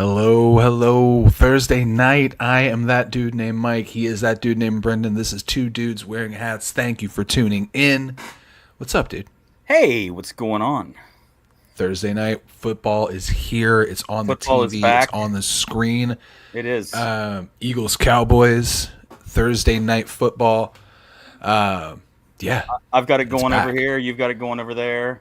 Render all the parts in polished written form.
Hello, hello. Thursday night. I am that dude named Mike. He is that dude named Brendan. This is two dudes wearing hats. Thank you for tuning in. What's up, dude? Hey, what's going on? Thursday night football is here. It's on the Football is TV. It's back. on the screen. It is. Eagles, Cowboys. Thursday night football. Yeah, I've got it it's going over back. here. You've got it going over there.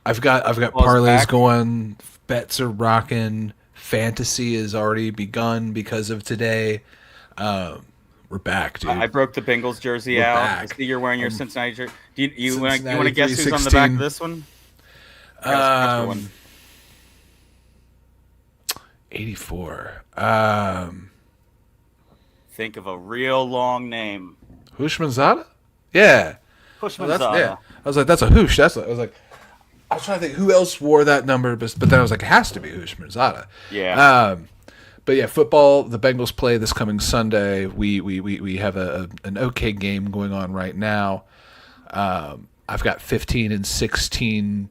I've got Football's parlays back. going. Bets are rocking. Fantasy has already begun because of today. We're back, dude. I broke the Bengals jersey We're out. I back. see you're wearing your Cincinnati jersey. Do you want Cincinnati to guess who's on the back of 316. this one? I got a special one. 84. Think of a real long name. Hushmanzada? Yeah. Oh, that's yeah. Pushmanzada. I was like, that's a hoosh. I was trying to think who else wore that number, but then I was like, it has to be Hushmanzada. Yeah. But yeah, football. The Bengals play this coming Sunday. We have an okay game going on right now. I've got 15 and 16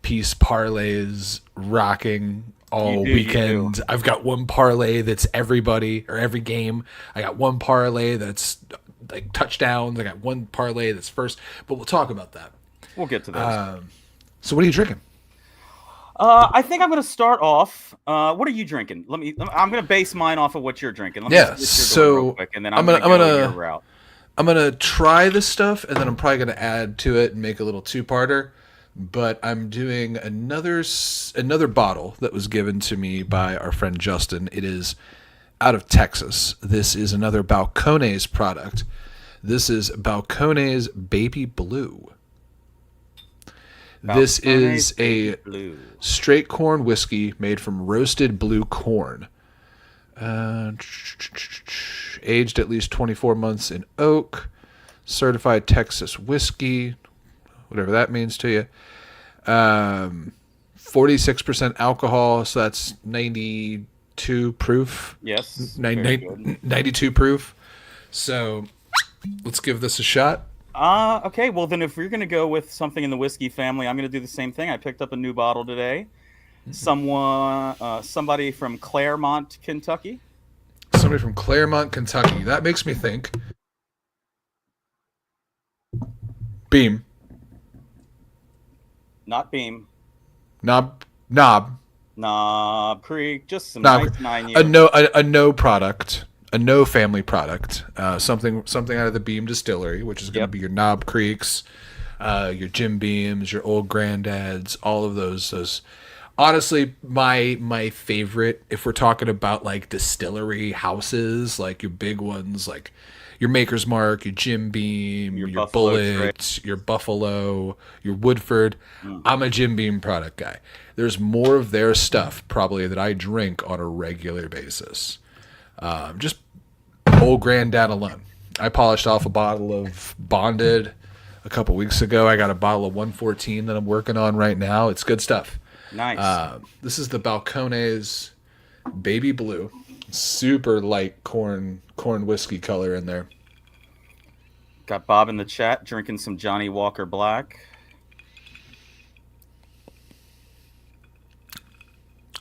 piece parlays rocking all You weekend. do. I've got one parlay that's everybody or every game. I got one parlay that's like touchdowns. I got one parlay that's first. But we'll talk about that. We'll get to those. So what are you drinking? I think I'm going to start off. What are you drinking? I'm going to base mine off of what you're drinking. Let me Yeah. see what you're doing real So quick, and then I'm I'm gonna going to go your route. I'm gonna try this stuff, and then I'm probably gonna add to it and make a little two-parter. But I'm doing another bottle that was given to me by our friend Justin. It is out of Texas. This is another Balcones product. This is Balcones Baby Blue. This is a Blue. straight corn whiskey made from roasted blue corn. Uh, Aged at least 24 months in oak. Certified Texas whiskey, whatever that means to you. 46% alcohol, so that's 92 proof. Yes. Nine- Very nine- good. 92 proof. So let's give this a shot. Okay. Well, then if we're going to go with something in the whiskey family, I'm going to do the same thing. I picked up a new bottle today. Somebody from Claremont, Kentucky. Somebody from Claremont, Kentucky. That makes me think. Beam. Not Beam. Knob. Knob Creek. Just some Knob. nice 9 A years. no product. A no family product. Something out of the Beam Distillery, which is going to Yep. be your Knob Creeks, your Jim Beams, your old granddads, all of those. Honestly, my favorite, if we're talking about like distillery houses, like your big ones, like your Maker's Mark, your Jim Beam, Your your Buffalo Bullet, your Buffalo, your Woodford. I'm a Jim Beam product guy. There's more of their stuff probably that I drink on a regular basis. Just old granddad alone. I polished off a bottle of Bonded a couple weeks ago. I got a bottle of 114 that I'm working on right now. It's good stuff. Nice. This is the Balcones Baby Blue. Super light corn whiskey color in there. Got Bob in the chat drinking some Johnny Walker Black.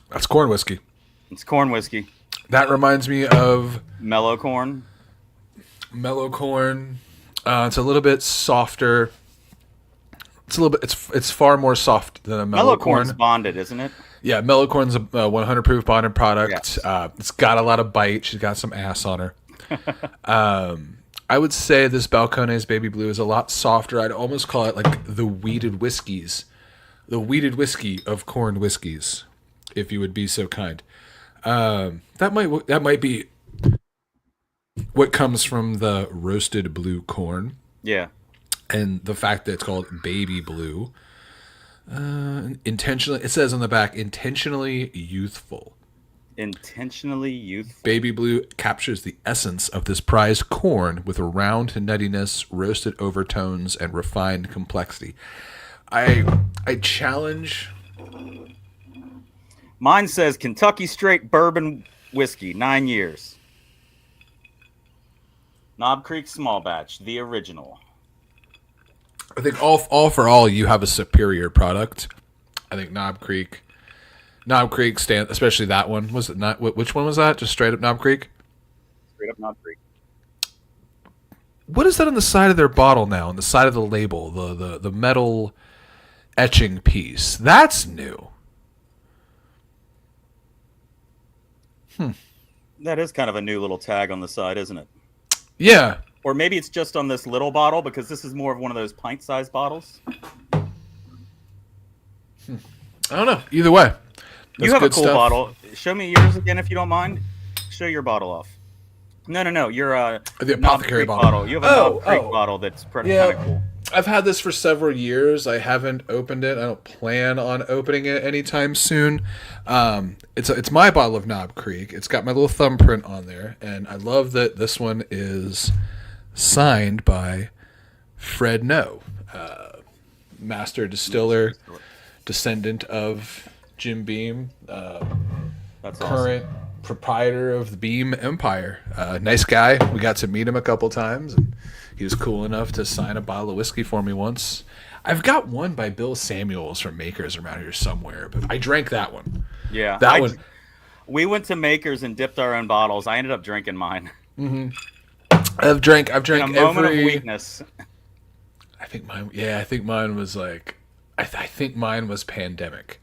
That's corn whiskey. It's corn whiskey. That reminds me of Mellow corn. mellow corn. It's a little bit softer. It's a little bit. It's far more soft than a mellow Corn's corn. bonded, isn't it? Yeah, mellow corn's a 100 proof bonded product. Yes. It's got a lot of bite. She's got some ass on her. I would say this Balcones Baby Blue is a lot softer. I'd almost call it like the weeded whiskeys, the weeded whiskey of corn whiskeys, if you would be so kind. That might be what comes from the roasted blue corn Yeah. and the fact that it's called Baby Blue. Intentionally, it says on the back, intentionally youthful. Intentionally youthful. Baby Blue captures the essence of this prized corn with a round nuttiness, roasted overtones, and refined complexity. I challenge. Mine says Kentucky Straight Bourbon Whiskey, 9 years. Knob Creek Small Batch, the original. I think all for all, you have a superior product. I think Knob Creek Knob Creek stand, especially that one. Was it not? Which one was that? Just straight up Knob Creek. Straight up Knob Creek. What is that on the side of their bottle now? On the side of the label, the metal etching piece. That's new. That is kind of a new little tag on the side, isn't it? Yeah. Or maybe it's just on this little bottle because this is more of one of those pint-sized bottles. I don't know. Either way, You have a cool bottle. Show me yours again if you don't mind. Show your bottle off. No. Your the Knob apothecary Creek bottle. You have a Knob Creek bottle that's pretty kind of cool. I've had this for several years. I haven't opened it. I don't plan on opening it anytime soon. It's my bottle of Knob Creek. It's got my little thumbprint on there, and I love that this one is signed by Fred No, master distiller, descendant of Jim Beam, That's current awesome. proprietor of the Beam Empire. Nice guy. We got to meet him a couple times, and he was cool enough to sign a bottle of whiskey for me once. I've got one by Bill Samuels from Makers around here somewhere, but I drank that one. Yeah, That one. We went to Makers and dipped our own bottles. I ended up drinking mine. I've drank In a moment of weakness. I think mine was like, I think mine was pandemic.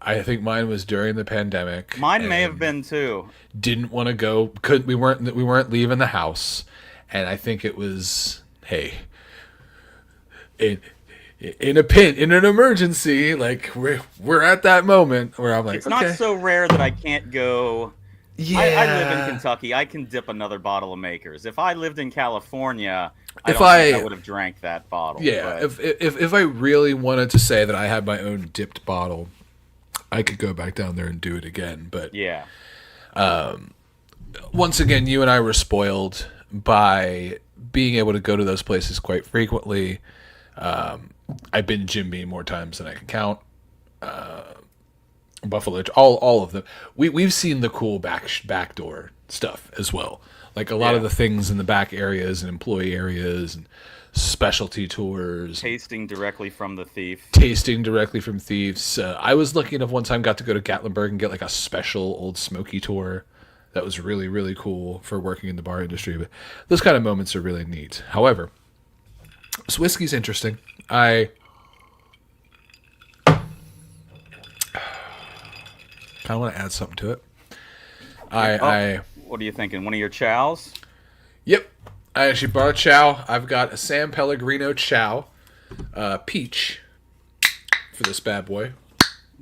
I think mine was during the pandemic. Mine may have been too. Didn't want to go. We weren't leaving the house, and I think it was, hey, in an emergency, like we're at that moment where I'm like, It's not so rare that I can't go. Yeah. I live in Kentucky. I can dip another bottle of Makers. If I lived in California, I If don't think I- I would have drank that bottle. Yeah, but- if I really wanted to say that I had my own dipped bottle, I could go back down there and do it again. But yeah. once again, you and I were spoiled by being able to go to those places quite frequently. I've been to Jim Beam more times than I can count. Buffalo, all of them. We've seen the cool backdoor stuff as well. Like a lot of the things in the back areas and employee areas and specialty tours. Tasting directly from the thief. Tasting directly from thieves. I was lucky enough one time got to go to Gatlinburg and get like a special Old Smoky tour. That was really, really cool for working in the bar industry. But those kind of moments are really neat. However, this whiskey's interesting. I kind of want to add something to it. What are you thinking? One of your chows? Yep. I actually brought a chow. I've got a San Pellegrino chow, peach, for this bad boy.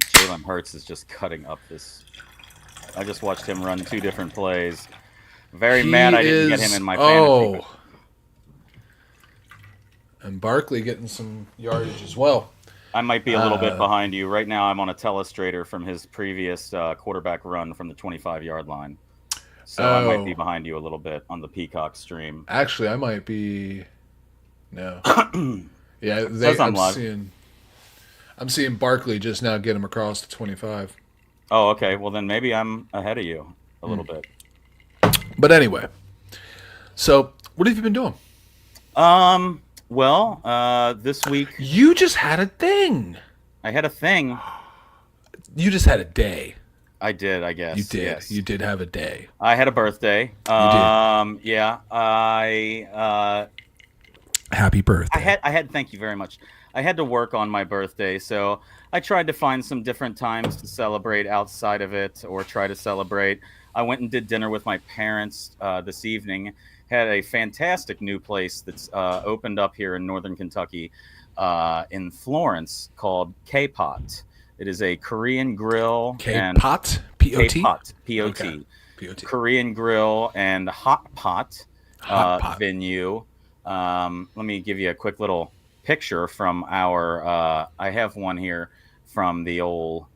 Jalen Hurts is just cutting up this. I just watched him run 2 different plays. Very mad I didn't get him in my fantasy. And Barkley getting some yardage as well. I might be a little bit behind you. Right now I'm on a telestrator from his previous quarterback run from the 25-yard line. So I might be behind you a little bit on the Peacock stream. Actually, I might be. No. Yeah, Says I'm live. I'm seeing Barkley just now get him across the 25. Oh, okay. Well, then maybe I'm ahead of you a little bit. But anyway, so what have you been doing? Well, this week You just had a thing. I had a thing. You just had a day. I did, I guess. You did. Yes. You did have a day. I had a birthday. Yeah. Happy birthday. I had. Thank you very much. I had to work on my birthday, so I tried to find some different times to celebrate outside of it, or try to celebrate. I went and did dinner with my parents this evening. Had a fantastic new place that's opened up here in Northern Kentucky, in Florence, called K-Pot. It is a Korean grill and K-Pot? P-O-T? K-Pot, P-O-T. Okay. P-O-T. Korean grill and hot pot, Hot pot. venue. Let me give you a quick little picture from our. I have one here from the old.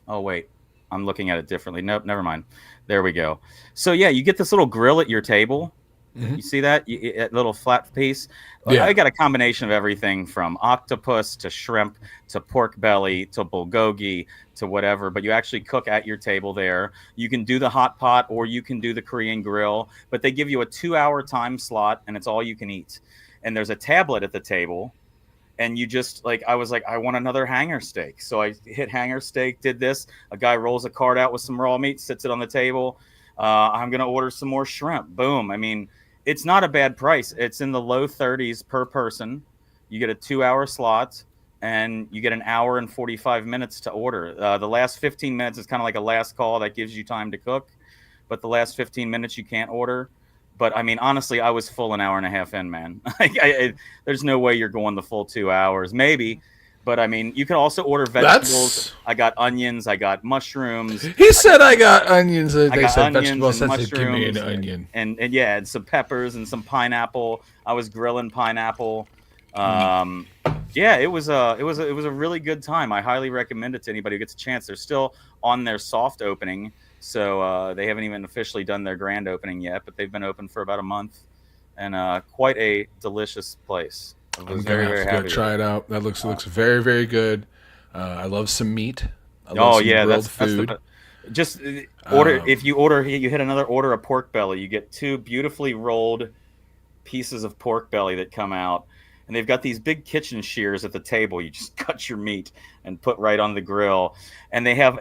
Oh wait, I'm looking at it differently. Nope, never mind. There we go. So yeah, you get this little grill at your table. Mhm. You see that? That little flat piece? Yeah. I got a combination of everything from octopus to shrimp to pork belly to bulgogi to whatever, but you actually cook at your table there. You can do the hot pot or you can do the Korean grill, but they give you a 2-hour time slot and it's all you can eat. And there's a tablet at the table and you just like, I was like, I want another hanger steak. So I hit hanger steak, did this. A guy rolls a cart out with some raw meat, sits it on the table. I'm going to order some more shrimp. Boom. I mean, it's not a bad price. It's in the low 30s per person. You get a 2-hour slot and you get an hour and 45 minutes to order. The last 15 minutes is kind of like a last call that gives you time to cook, but the last 15 minutes you can't order. But I mean, honestly, I was full an hour and a half in, man. There's no way you're going the full 2 hours, maybe. But I mean, you can also order vegetables. I got onions. I got mushrooms. He said I got onions. They I got said onions vegetables. and I said, give me an mushrooms onion. and yeah, and some peppers and some pineapple. I was grilling pineapple. Yeah, it was a really good time. I highly recommend it to anybody who gets a chance. They're still on their soft opening. So they haven't even officially done their grand opening yet, but they've been open for about a month, and quite a delicious place. I'm very happy to try it out. That looks very, very good. I love some meat. I love some grilled food. Just order if you hit another order of pork belly, you get 2 beautifully rolled pieces of pork belly that come out, and they've got these big kitchen shears at the table. You just cut your meat and put right on the grill, and they have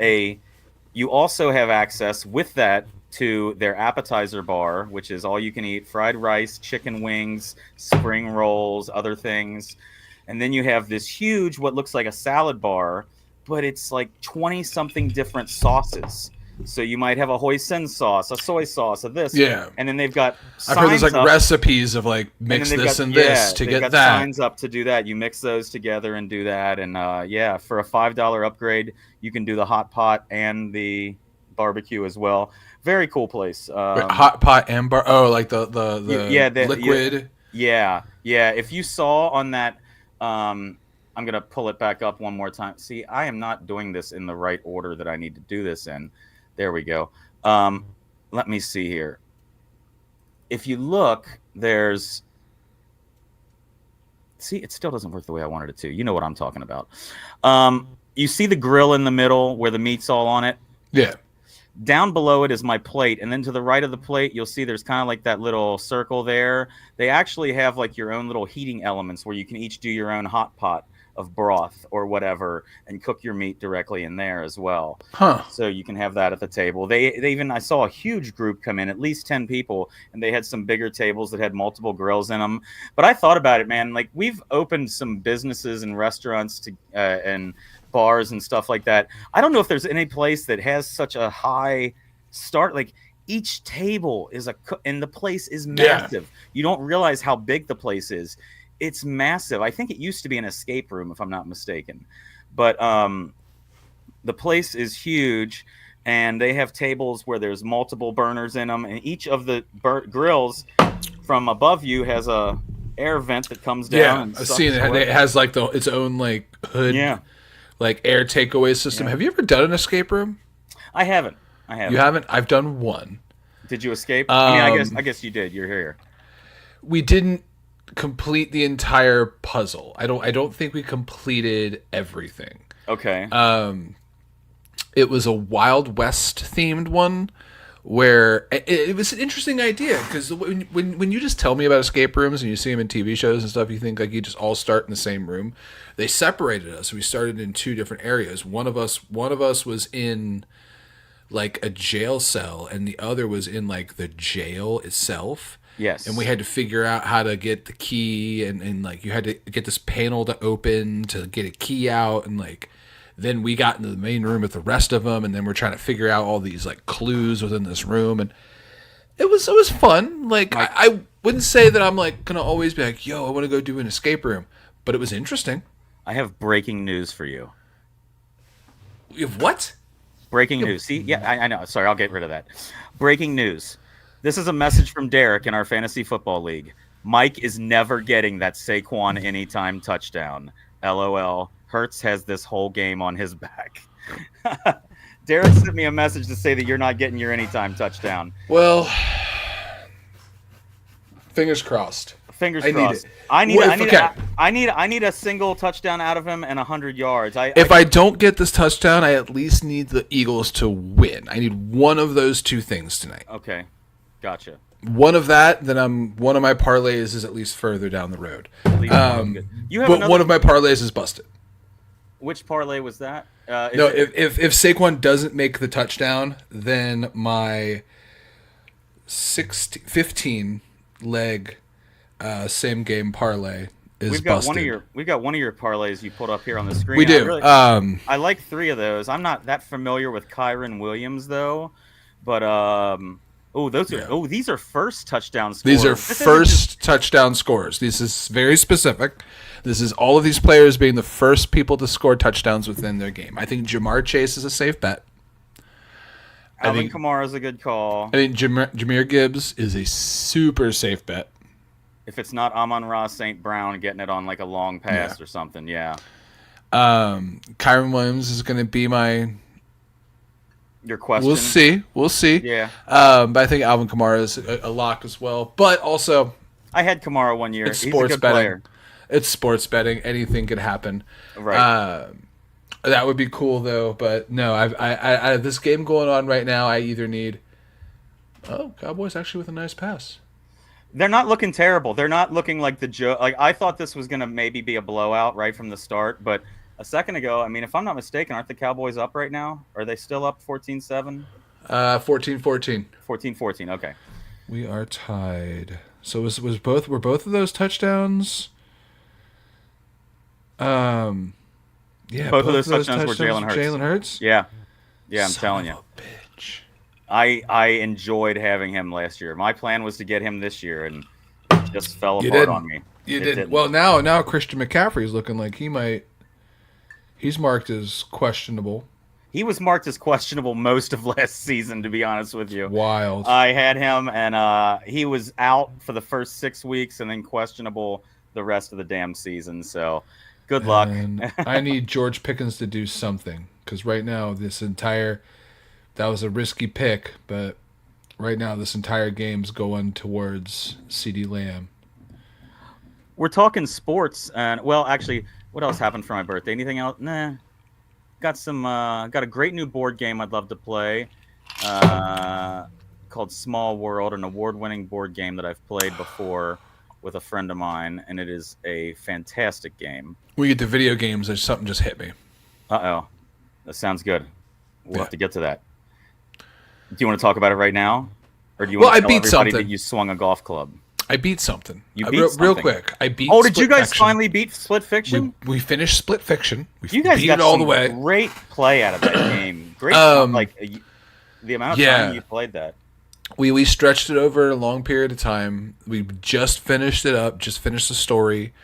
you also have access with that to their appetizer bar, which is all you can eat, fried rice, chicken wings, spring rolls, other things. And then you have this huge, what looks like a salad bar, but it's like 20 something different sauces. So you might have a hoisin sauce, a soy sauce, a this. Yeah. And then they've got I've heard there's like recipes of like mix this and this to get that. Signs up to do that. You mix those together and do that. And yeah, for a $5 upgrade, you can do the hot pot and the barbecue as well. Very cool place. Wait, hot pot and like the liquid. Yeah. If you saw on that, I'm gonna pull it back up one more time. See, I am not doing this in the right order that I need to do this in. There we go. Let me see here. If you look, see, it still doesn't work the way I wanted it to. You know what I'm talking about. You see the grill in the middle where the meat's all on it? Yeah. Down below it is my plate, and then to the right of the plate, you'll see there's kind of like that little circle there. They actually have like your own little heating elements where you can each do your own hot pot of broth or whatever and cook your meat directly in there as well. So you can have that at the table. They even, I saw a huge group come in, at least 10 people, and they had some bigger tables that had multiple grills in them. But I thought about it, man. Like, we've opened some businesses and restaurants and bars and stuff like that. I don't know if there's any place that has such a high start. Like, each table is and the place is massive. Yeah. You don't realize how big the place is. It's massive. I think it used to be an escape room, if I'm not mistaken. But the place is huge, and they have tables where there's multiple burners in them, and each of the grills from above you has a air vent that comes down. Yeah, I've seen it. It has like its own like hood, like air takeaway system. Yeah. Have you ever done an escape room? I haven't. You haven't? I've done one. Did you escape? I mean, I guess you did. You're here. We didn't complete the entire puzzle. I don't think we completed everything. Okay. It was a Wild West themed one where it was an interesting idea, because when you just tell me about escape rooms and you see them in TV shows and stuff, you think like you just all start in the same room. They separated us. We started in 2 different areas. One of us was in like a jail cell, and the other was in like the jail itself. Yes. And we had to figure out how to get the key, and like you had to get this panel to open to get a key out, and like then we got into the main room with the rest of them, and then we're trying to figure out all these like clues within this room, and it was fun. Like I wouldn't say that I'm like gonna always be like, yo, I want to go do an escape room, but it was interesting. I have breaking news for you. You have what? Breaking news. See, yeah, I know. Sorry, I'll get rid of that. Breaking news. This is a message from Derek in our fantasy football league. Mike is never getting that Saquon anytime touchdown. LOL. Hurts has this whole game on his back. Derek sent me a message to say that you're not getting your anytime touchdown. Well, fingers crossed. Fingers crossed. I need a single touchdown out of him and 100 yards. If I don't get this touchdown, I at least need the Eagles to win. I need one of those 2 things tonight. Okay. Gotcha. one of that, then one of my parlays is at least further down the road. At least one good. You have But another. one of my parlays is busted. Which parlay was that? No, if Saquon doesn't make the touchdown, then my 15 leg same game parlay is we've got busted. we've got one of your parlays you put up here on the screen. We do. I like 3 of those. I'm not that familiar with Kyron Williams though, but these are first touchdown scores. These are first touchdown scores. This is very specific. This is all of these players being the first people to score touchdowns within their game. I think Jamar Chase is a safe bet. Alvin Kamara is a good call. I think Jahmyr Gibbs is a super safe bet. If it's not Amon-Ra St. Brown getting it on like a long pass or something, yeah. Kyron Williams is going to be your question. We'll see. Yeah. But I think Alvin Kamara is a lock as well. But also, I had Kamara one year. It's He's sports a good betting. player. It's sports betting. Anything could happen. Right. That would be cool though. But no, I this game going on right now. I either need. Oh, Cowboys actually with a nice pass. They're not looking terrible. They're not looking like the joke. Like I thought this was gonna maybe be a blowout right from the start, but a second ago, I mean, if I'm not mistaken, aren't the Cowboys up right now? Are they still up 14-7? 14-14. 14-14. Okay. We are tied. So were both of those touchdowns? Yeah, both of those touchdowns were Jalen Hurts. Jalen Hurts? Yeah. I'm Son telling of you. a bitch. I enjoyed having him last year. My plan was to get him this year, and it just fell apart on me. You didn't. Well, now Christian McCaffrey's looking like he might. He's marked as questionable. He was marked as questionable most of last season, to be honest with you. Wild. I had him, and he was out for the first 6 weeks, and then questionable the rest of the damn season. So, good luck. I need George Pickens to do something because right now that was a risky pick, but right now this entire game's going towards CeeDee Lamb. We're talking sports, and well, actually, what else happened for my birthday? Anything else? Nah. Got a great new board game I'd love to play, called Small World, an award-winning board game that I've played before with a friend of mine, and it is a fantastic game. We get to video games. There's something just hit me. Uh-oh. That sounds good. We'll have to get to that. Do you want to talk about it right now? Or do you want to tell everybody that you swung a golf club? I beat something. You beat something. Real quick. I beat. Oh, did you guys finally beat Split Fiction? We finished Split Fiction. You guys beat got it all the way. Great play out of that game. Great, the amount of time you played that. We stretched it over a long period of time. We just finished it up. Just finished the story.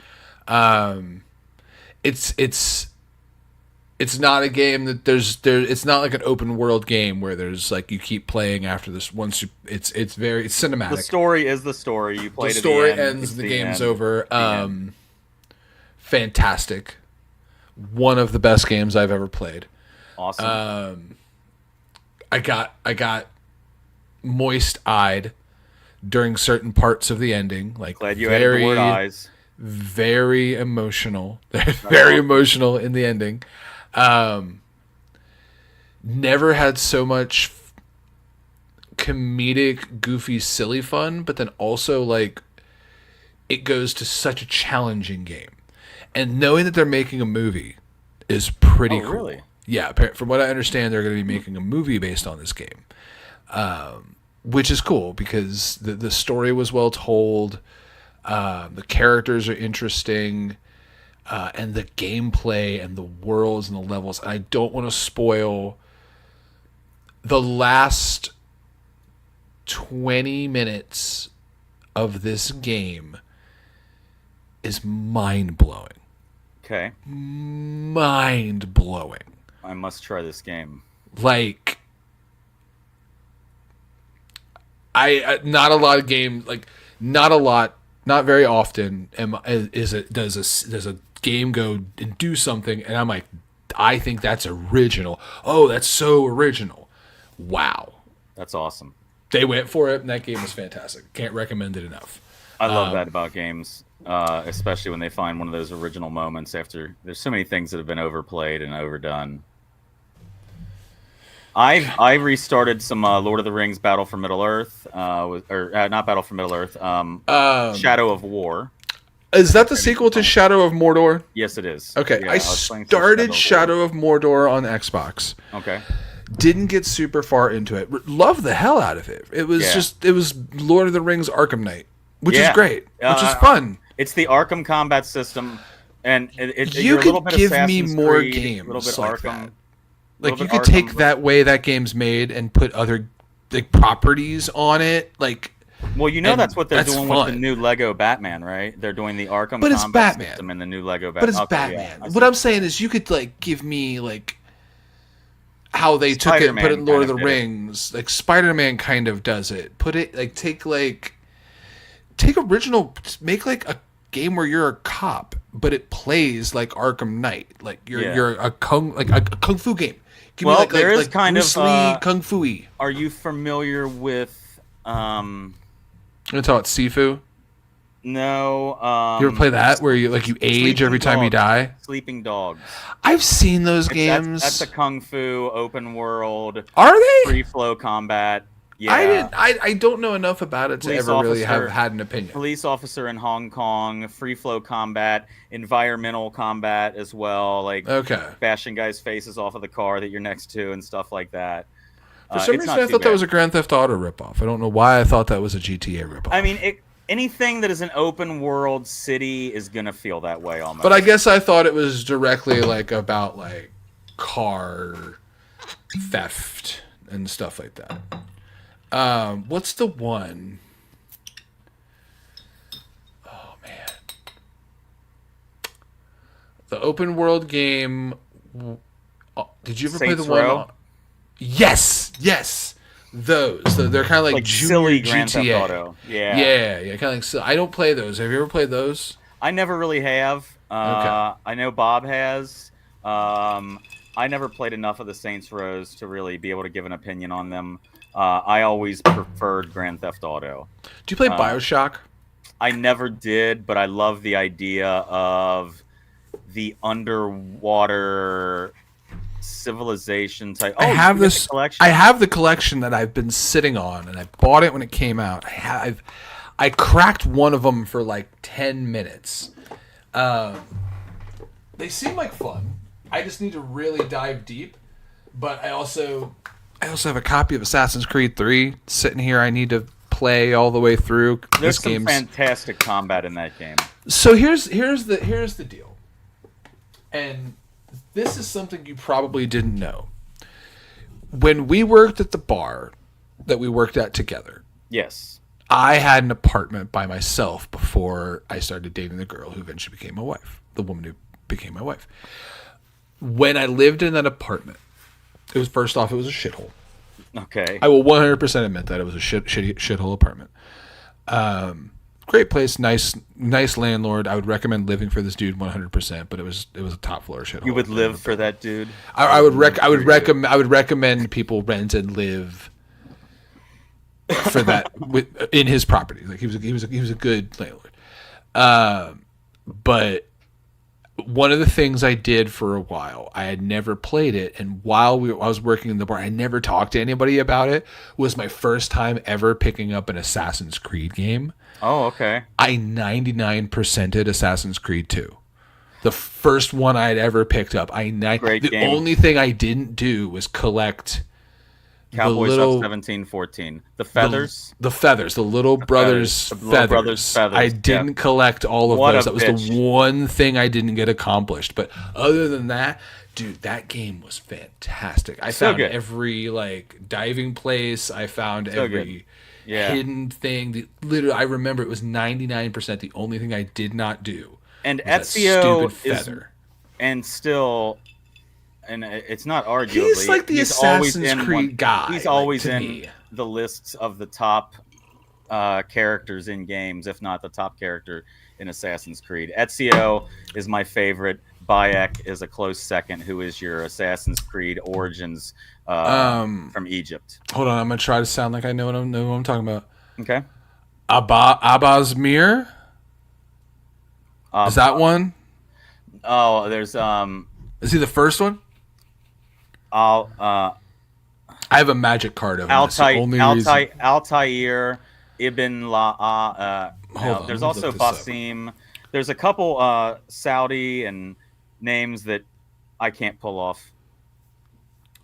It's not a game that it's not like an open world game where there's like you keep playing after this once you it's cinematic. The story is the story. You play the to story the end. ends, the game's over. Fantastic. One of the best games I've ever played. Awesome. I got moist-eyed during certain parts of the ending. Like glad you added the word eyes. Very emotional. Very emotional in the ending. Never had so much comedic, goofy, silly fun, but then also like it goes to such a challenging game. And knowing that they're making a movie is pretty cool. Really? Yeah, from what I understand, they're going to be making a movie based on this game, which is cool because the story was well told, the characters are interesting, and the gameplay and the worlds and the levels. And I don't want to spoil the last 20 minutes of this game is mind-blowing. Okay. Mind-blowing. I must try this game. Like, not a lot of games, like, not very often does a game go and do something, and I'm like, I think that's original. Oh, that's so original. Wow. That's awesome. They went for it, and that game was fantastic. Can't recommend it enough. I love that about games, especially when they find one of those original moments after there's so many things that have been overplayed and overdone. I restarted some Lord of the Rings Battle for Middle Earth, not Battle for Middle Earth, Shadow of War. Is that the sequel to Shadow of Mordor? Yes, it is. Okay, Yeah, I was playing some started Shadow of Mordor on Xbox. Okay. Didn't get super far into it. Loved the hell out of it. It was it was Lord of the Rings Arkham Knight, which is great, which is fun. It's the Arkham combat system, and you could give me more games a little bit like Arkham. that. Like you could take that way that game's made and put other like properties on it, like. Well, that's what they're doing with the new Lego Batman, right? They're doing the Arkham combat system in the new Lego Batman. But it's Batman. What I'm saying is, you could like give me like how they took it and put it in Lord of the Rings. Like Spider-Man kind of does it. Put it like take original, make like a game where you're a cop, but it plays like Arkham Knight. Like you're a kung fu game. Give me there is kind Bruce of Lee kung fu-y. Are you familiar with? You want to talk about Sifu? No. You ever play that where you age every time you die? Sleeping Dogs. I've seen those games. That's a kung fu open world. Are they? Free flow combat. Yeah. I don't know enough about it to ever really have had an opinion. Police officer in Hong Kong, free flow combat, environmental combat as well, like bashing guys' faces off of the car that you're next to and stuff like that. For some reason, I thought that was a Grand Theft Auto ripoff. I don't know why I thought that was a GTA ripoff. I mean, anything that is an open world city is gonna feel that way almost. But I guess I thought it was directly like about like car theft and stuff like that. What's the one? Oh man, the open world game. Did you ever play the one? Yes. Those. They're kind of like junior silly GTA. Grand Theft Auto. Yeah. Kind of like silly. I don't play those. Have you ever played those? I never really have. I know Bob has. I never played enough of the Saints Row to really be able to give an opinion on them. I always preferred Grand Theft Auto. Do you play BioShock? I never did, but I love the idea of the underwater civilization type. I have this collection. I have the collection that I've been sitting on, and I bought it when it came out. I cracked one of them for like 10 minutes. They seem like fun. I just need to really dive deep. But I also have a copy of Assassin's Creed 3 sitting here. I need to play all the way through. There's some fantastic combat in that game. So here's the deal. And this is something you probably didn't know. When we worked at the bar that we worked at together. Yes. I had an apartment by myself before I started dating the girl who eventually became my wife. The woman who became my wife. When I lived in that apartment, it was a shithole. Okay. I will 100% admit that it was a shithole apartment. Great place, nice landlord. I would recommend living for this dude 100%, but it was a top floor shithole. You would live for that dude? I would recommend people rent and live for that in his property. Like he was a good landlord. But one of the things I did for a while, I had never played it, and while I was working in the bar, I never talked to anybody about it. Was my first time ever picking up an Assassin's Creed game. Oh, okay. I 99%ed Assassin's Creed 2. The first one I'd ever picked up. The only thing I didn't do was collect Cowboys of 1714. The feathers? The feathers. The little brother's feathers. I didn't collect all of those. That was the one thing I didn't get accomplished. But other than that, dude, that game was fantastic. I found every like diving place. I found every hidden thing. Literally, I remember it was 99%. The only thing I did not do. And Ezio is, and still, and it's not arguably. He's like the Assassin's Creed guy. He's always in the lists of the top characters in games, if not the top character in Assassin's Creed. Ezio is my favorite. Bayek is a close second, who is your Assassin's Creed Origins from Egypt. Hold on, I'm going to try to sound like I know what I'm talking about. Okay. Abazmir? Is that one? Oh, there's Is he the first one? I have a magic card of him. That's the only reason. Altair Ibn La. Hold on, there's let me also look this up. Basim. There's a couple Saudi and names that I can't pull off.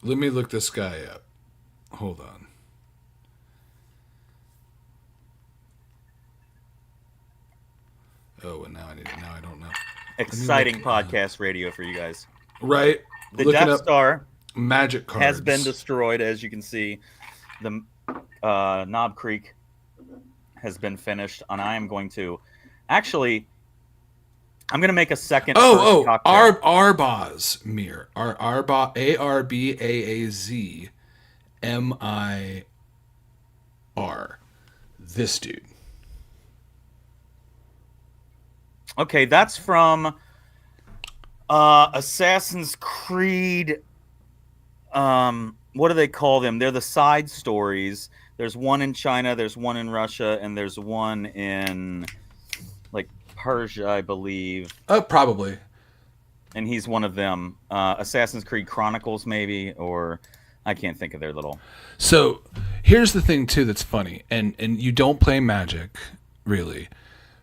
Let me look this guy up. Hold on. Oh, and now I don't know. Exciting podcast radio for you guys. Right. The Looking Death up Star magic cards has been destroyed, as you can see. The Knob Creek has been finished, and I am going to actually. I'm going to make a second. Arbaz Mir. Arbaaz Mir. This dude. Okay, that's from Assassin's Creed. What do they call them? They're the side stories. There's one in China, there's one in Russia, and there's one in like Persia, I believe. Probably. And he's one of them. Assassin's Creed Chronicles, maybe, or I can't think of their little. So here's the thing too that's funny, and you don't play Magic, really,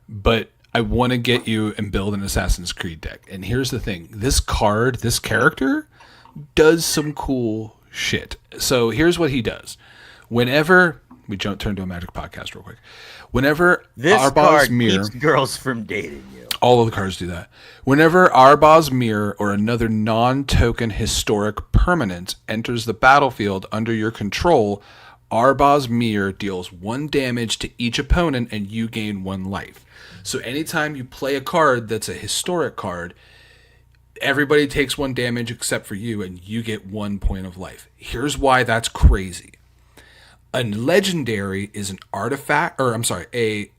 but I want to get you and build an Assassin's Creed deck. And here's the thing: this character, does some cool shit. So here's what he does. Whenever we turn to a Magic podcast real quick. Whenever this Arbaz card Mir, keeps girls from dating you. all of the cards do that. Whenever Arbaz Mir or another non-token historic permanent enters the battlefield under your control, Arbaz Mir deals 1 damage to each opponent and you gain 1 life. So anytime you play a card that's a historic card, everybody takes 1 damage except for you, and you get 1 point of life. Here's why that's crazy. A legendary is an artifact, a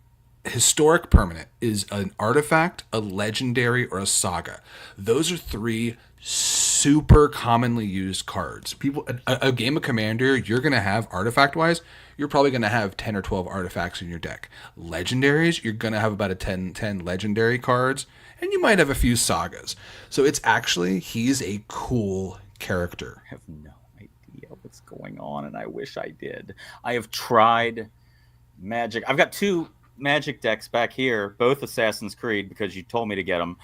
historic permanent is an artifact, a legendary, or a saga. Those are 3 super commonly used cards. People, a game of Commander, you're going to have artifact-wise, you're probably going to have 10 or 12 artifacts in your deck. Legendaries, you're going to have about 10 legendary cards, and you might have a few sagas. So he's a cool character. I have no idea what's going on, and I wish I did. I have tried Magic. I've got 2 Magic decks back here, both Assassin's Creed, because you told me to get them.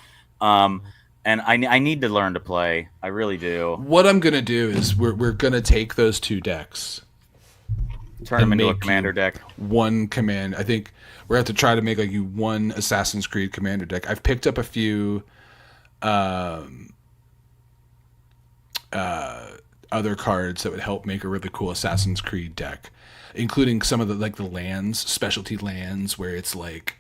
And I need to learn to play. I really do. What I'm going to do is we're going to take those 2 decks. Turn them into a commander deck. 1 command. I think we're going to have to try to make like you 1 Assassin's Creed commander deck. I've picked up a few other cards that would help make a really cool Assassin's Creed deck, including some of the like the lands, specialty lands, where it's like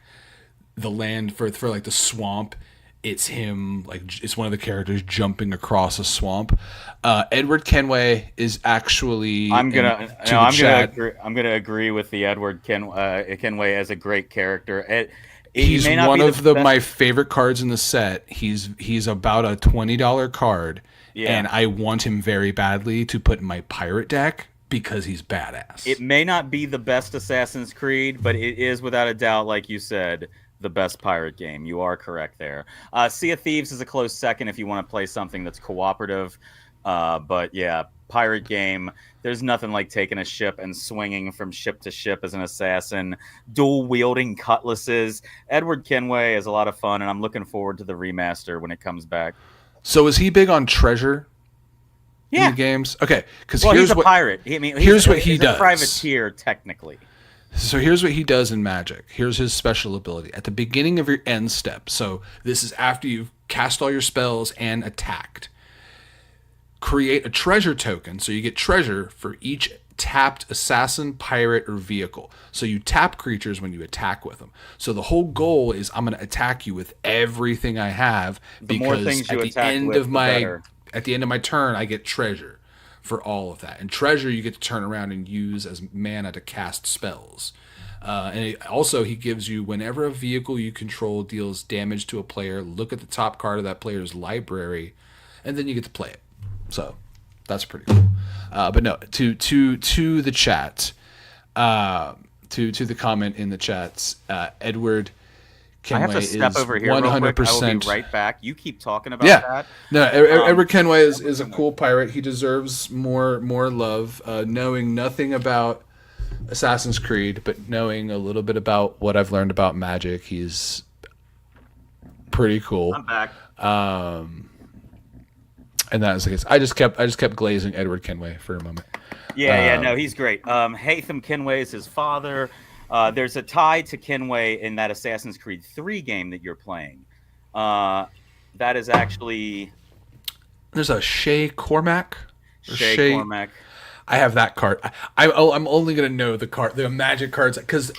the land for like the swamp. It's him, like it's one of the characters jumping across a swamp. Edward Kenway is actually. I'm gonna agree with the Edward Kenway as a great character. He's one of my favorite cards in the set. He's about a $20 card, and I want him very badly to put in my pirate deck because he's badass. It may not be the best Assassin's Creed, but it is without a doubt, like you said, the best pirate game. You are correct there. Sea of Thieves is a close second if you want to play something that's cooperative. But yeah, pirate game. There's nothing like taking a ship and swinging from ship to ship as an assassin, dual wielding cutlasses. Edward Kenway is a lot of fun, and I'm looking forward to the remaster when it comes back. So is he big on treasure? In the games? Okay, because he's a pirate. He's a privateer technically. So here's what he does in Magic. Here's his special ability. At the beginning of your end step, so this is after you've cast all your spells and attacked, create a treasure token. So you get treasure for each tapped assassin, pirate, or vehicle. So you tap creatures when you attack with them. So the whole goal is I'm going to attack you with everything I have, because at the end of my turn, I get treasure for all of that. And treasure you get to turn around and use as mana to cast spells. And he gives you, whenever a vehicle you control deals damage to a player, look at the top card of that player's library, and then you get to play it. So that's pretty cool. But no, to the chat, to the comment in the chats, Edward I have to Kenway step is over here real quick. I will be 100%. right back. You keep talking about Yeah. that. No, Edward Kenway is a Kenway. cool pirate. He deserves more love. Knowing nothing about Assassin's Creed, but knowing a little bit about what I've learned about magic, he's pretty cool. I'm back. And that is the case. I just kept glazing Edward Kenway for a moment. Yeah, no, he's great. Haytham Kenway is his father. There's a tie to Kenway in that Assassin's Creed 3 game that you're playing. That is actually There's a Shay Cormac. Shay Cormac. I have that card. I'm only gonna know the magic cards because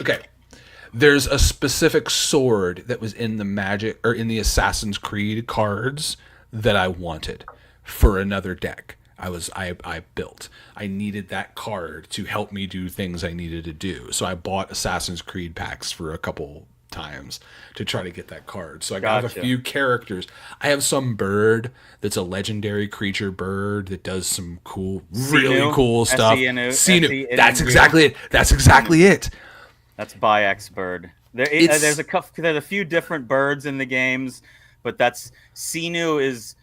there's a specific sword that was in the magic or in the Assassin's Creed cards that I wanted for another deck. I built. I needed that card to help me do things I needed to do. So I bought Assassin's Creed packs for a couple times to try to get that card. So I got a few characters. I have some bird that's a legendary creature bird that does some really cool stuff. Sinu. That's exactly it. That's exactly it. That's Bayek's bird. There's a few different birds in the games, but Sinu is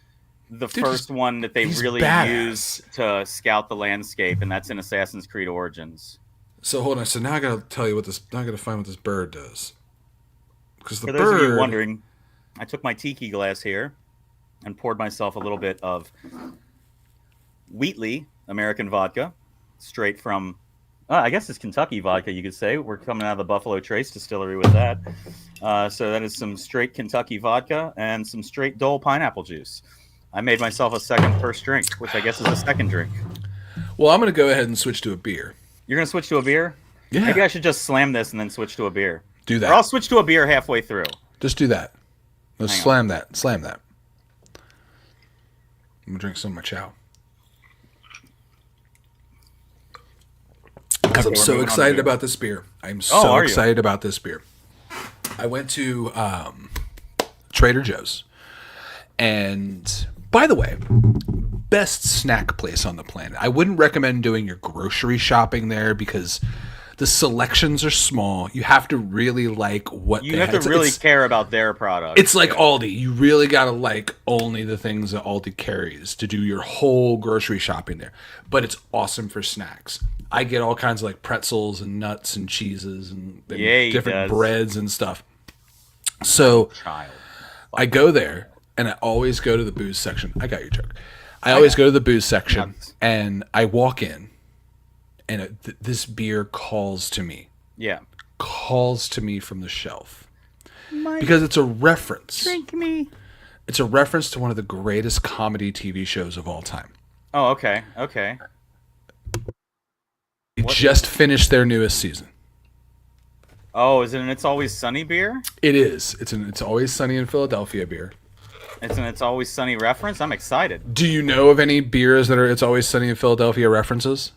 the first one that they really use to scout the landscape, and that's in Assassin's Creed Origins. So hold on. So now I gotta tell you now I gotta find what this bird does. Because For those of you wondering, I took my tiki glass here and poured myself a little bit of Wheatley American vodka, straight from, I guess it's Kentucky vodka, you could say. We're coming out of the Buffalo Trace distillery with that. So that is some straight Kentucky vodka and some straight Dole pineapple juice. I made myself a first drink, which I guess is a second drink. Well, I'm going to go ahead and switch to a beer. You're going to switch to a beer? Yeah. Maybe I should just slam this and then switch to a beer. Do that. Or I'll switch to a beer halfway through. Just do that. Let's slam that. Slam that. I'm going to drink some of my chow. Because I'm so excited about this beer. I'm so excited about this beer. I went to Trader Joe's. And by the way, best snack place on the planet. I wouldn't recommend doing your grocery shopping there because the selections are small. You have to really like what you have to really care about their product. It's like Aldi. You really got to like only the things that Aldi carries to do your whole grocery shopping there. But it's awesome for snacks. I get all kinds of like pretzels and nuts and cheeses and different breads and stuff. So I go there and I always go to the booze section. I got your joke. I always go to the booze section and I walk in and this beer calls to me. Yeah. Calls to me from the shelf. Because it's a reference. Drink me. It's a reference to one of the greatest comedy TV shows of all time. Oh, okay. Okay. They just finished their newest season. Oh, is it an It's Always Sunny beer? It is. It's an It's Always Sunny in Philadelphia beer. It's an It's Always Sunny reference? I'm excited. Do you know of any beers that are It's Always Sunny in Philadelphia references?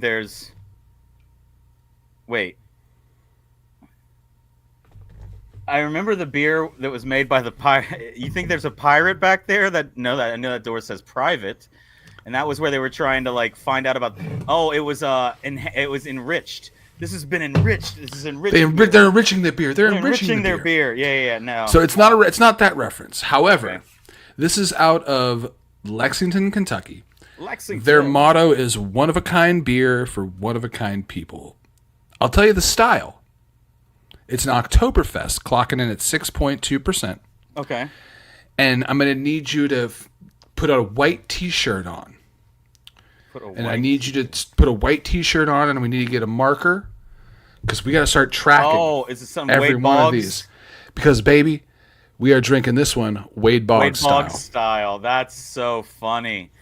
There's... Wait. I remember the beer that was made by the pirate. You think there's a pirate back there? I know that door says private. And that was where they were trying to like find out about. Oh, it was enriched. This has been enriched. This is enriched. They're enriching their beer. They're enriching their beer. Yeah. No. So it's not that reference. However, this is out of Lexington, Kentucky. Their motto is one of a kind beer for one of a kind people. I'll tell you the style. It's an Oktoberfest, clocking in at 6.2%. Okay. And I'm going to need you to put a white T-shirt on. I need you to put a white T-shirt on, and we need to get a marker because we got to start tracking. Oh, is it some every Wade one Boggs? of these? Because baby, we are drinking this one Wade Boggs style. Wade Boggs style. That's so funny.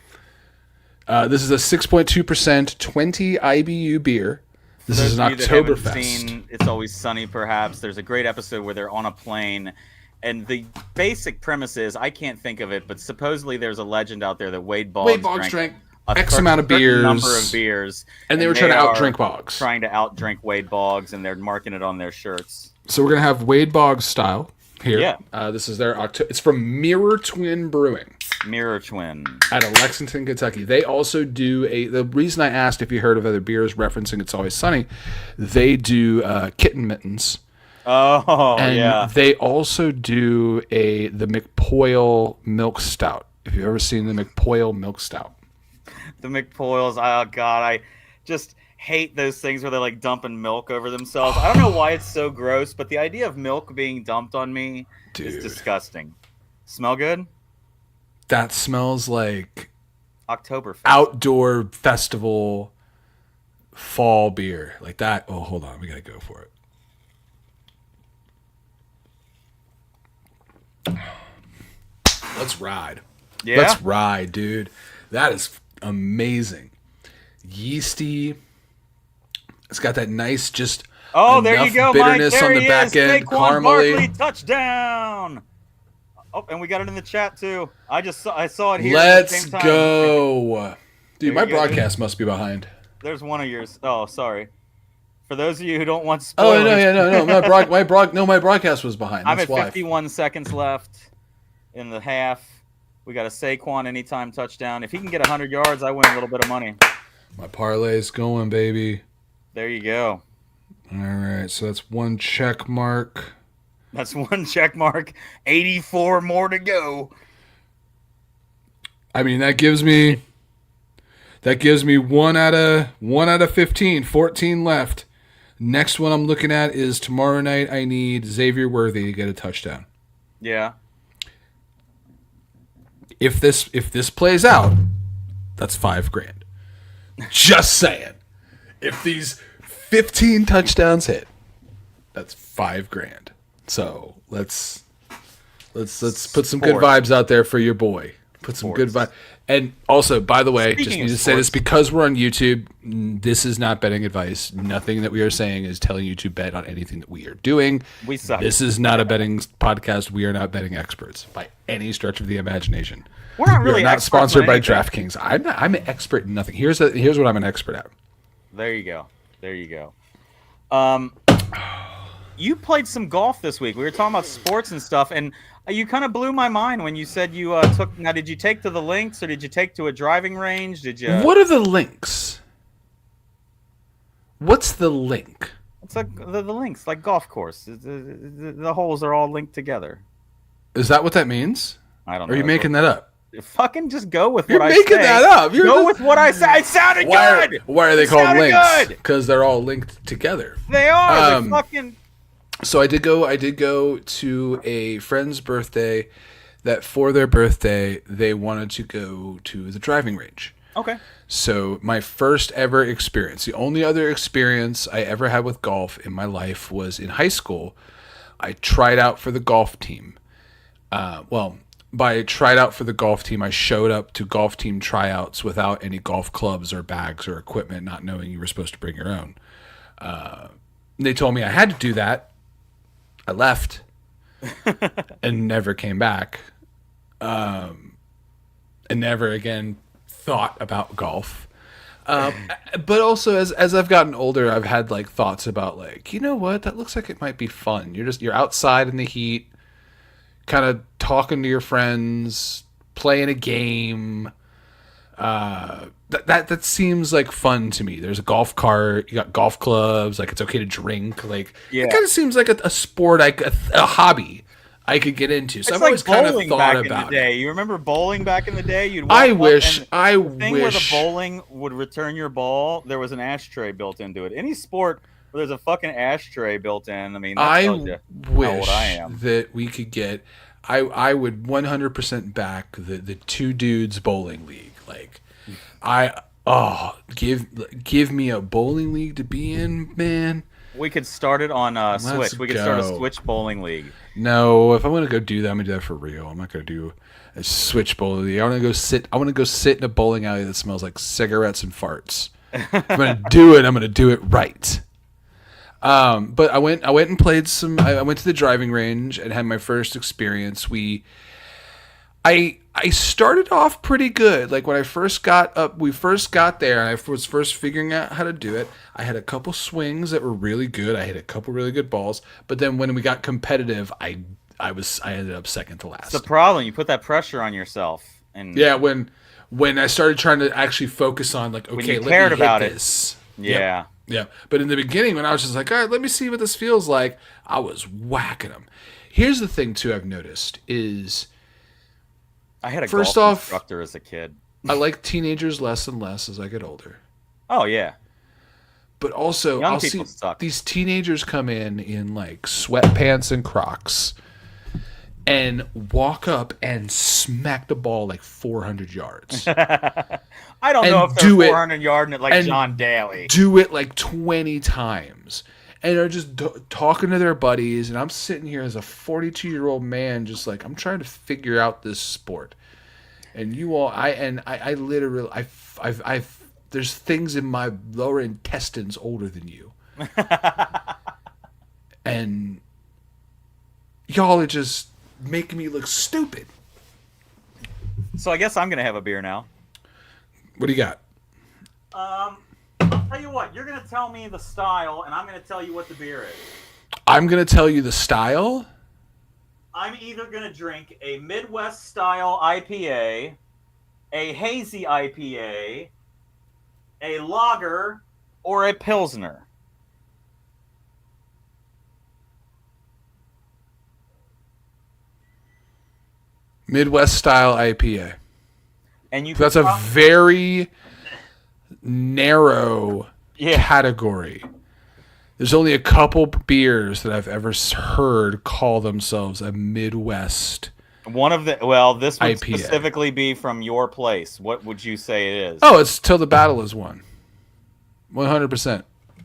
This is a 6.2%, 20 IBU beer. This is an Oktoberfest. It's Always Sunny, perhaps. There's a great episode where they're on a plane. And the basic premise is, I can't think of it, but supposedly there's a legend out there that Wade Boggs drank X amount of beers, number of beers, and they were trying to outdrink Boggs. Trying to outdrink Wade Boggs, and they're marking it on their shirts. So we're gonna have Wade Boggs style here. Yeah. This is their It's from Mirror Twin Brewing. Mirror Twin. Out of Lexington, Kentucky. They also do the reason I asked if you heard of other beers referencing It's Always Sunny, they do Kitten Mittens. Oh, And yeah. they also do the McPoyle Milk Stout. If you've ever seen the McPoyle Milk Stout. The McPoyles. Oh, God. I just hate those things where they're like dumping milk over themselves. I don't know why it's so gross, but the idea of milk being dumped on me is disgusting. Smell good? That smells like Oktoberfest. outdoor festival fall beer. Like that. Oh, hold on. We got to go for it. Let's ride. Yeah? Let's ride, dude. That is amazing. Yeasty. It's got that nice, just there you go, bitterness Mike. There on the he back is. end, Saquon Barkley, caramely. touchdown. Oh, and we got it in the chat too. I saw it here. At the Let's same time. go, dude. There My you go, broadcast must be behind. There's one of yours. Oh, sorry. For those of you who don't want spoilers, Oh no, yeah, no. My broadcast was behind. I'm That's at why. 51 seconds left in the half. We got a Saquon anytime touchdown. If he can get 100 yards, I win a little bit of money. My parlay's going, baby. There you go. All right, so that's one check mark. That's one check mark. 84 more to go. I mean, that gives me 1 out of 15, 14 left. Next one I'm looking at is tomorrow night. I need Xavier Worthy to get a touchdown. Yeah. If this plays out, that's $5,000. Just saying. If these 15 touchdowns hit, that's $5,000. So let's put some good vibes out there for your boy. Put some good vibes. And also, by the way, just need to say this because we're on YouTube. This is not betting advice. Nothing that we are saying is telling you to bet on anything that we are doing. We suck. This is not a betting podcast. We are not betting experts by any stretch of the imagination. We're not really we are not experts sponsored on by anything. DraftKings. I'm an expert in nothing. Here's what I'm an expert at. There you go. There you go. You played some golf this week. We were talking about sports and stuff, and you kind of blew my mind when you said you took. Now, did you take to the links or did you take to a driving range? Did you? What are the links? What's the link? It's like the links, like golf course. The holes are all linked together. Is that what that means? I don't Or know. are you making that up? Fucking just go with You're what I say. making that up. You're Go just- with what I say. It sounded good. Why are they It called sounded links? good. Because they're all linked together. They are. Um, They're fucking. So I did go to a friend's birthday that for their birthday they wanted to go to the driving range. Okay. So my first ever experience, the only other experience I ever had with golf in my life was in high school. I tried out for the golf team. By tried out for the golf team, I showed up to golf team tryouts without any golf clubs or bags or equipment, not knowing you were supposed to bring your own. They told me I had to do that. I left and never came back. And never again thought about golf. But also as I've gotten older, I've had like thoughts about like, you know what, that looks like it might be fun. You're outside in the heat, kind of talking to your friends, playing a game. That seems like fun to me. There's a golf cart, you got golf clubs, like it's okay to drink. Like Yeah. it kind of seems like a sport, a hobby I could get into. So It's I've like always kind of bowling thought back in about the it. day. You remember bowling back in the day? You'd walk I up wish. and I the thing where the wish. bowling would return your ball, there was an ashtray built into it. Any sport where there's a fucking ashtray built in, I mean, that I tells you how wish old I am. that we could get. I would 100% back the two dudes bowling league. Like, give me a bowling league to be in, man. We could start it on Switch. We could start a go. Switch bowling league. No, if I'm gonna go do that, I'm gonna do that for real. I'm not gonna do a switch bowling league. I want to go sit in a bowling alley that smells like cigarettes and farts. If I'm gonna do it, I'm gonna do it right. But I went and played some. I went to the driving range and had my first experience. I started off pretty good. Like when I first got up, we first got there, and I was first figuring out how to do it. I had a couple swings that were really good. I hit a couple really good balls. But then when we got competitive, I ended up second to last. It's the problem. You put that pressure on yourself. And Yeah, when I started trying to actually focus on like, when okay, you let cared me hit about it, this. yeah. Yeah. But in the beginning, when I was just like, all right, let me see what this feels like, I was whacking them. Here's the thing, too, I've noticed is, I had a first golf off, instructor as a kid. I like teenagers less and less as I get older. Oh yeah, But also, young I'll people see suck. these teenagers come in like sweatpants and Crocs and walk up and smack the ball like 400 yards. I don't know And if they're do it 400 yarding it like and John Daly. do it like 20 times and are just talking to their buddies, and I'm sitting here as a 42-year-old man just like, I'm trying to figure out this sport. And you all, I literally, I've there's things in my lower intestines older than you, and y'all are just making me look stupid. So I guess I'm gonna have a beer now. What do you got? I'll tell you what. You're gonna tell me the style, and I'm gonna tell you what the beer is. I'm gonna tell you the style. I'm either gonna drink a Midwest style IPA, a hazy IPA, a lager, or a pilsner. Midwest style IPA. And you That's a very narrow category. There's only a couple beers that I've ever heard call themselves a Midwest. One of the this would IPA. specifically be from your place. What would you say it is? Oh, it's Till the Battle Is Won. 100%.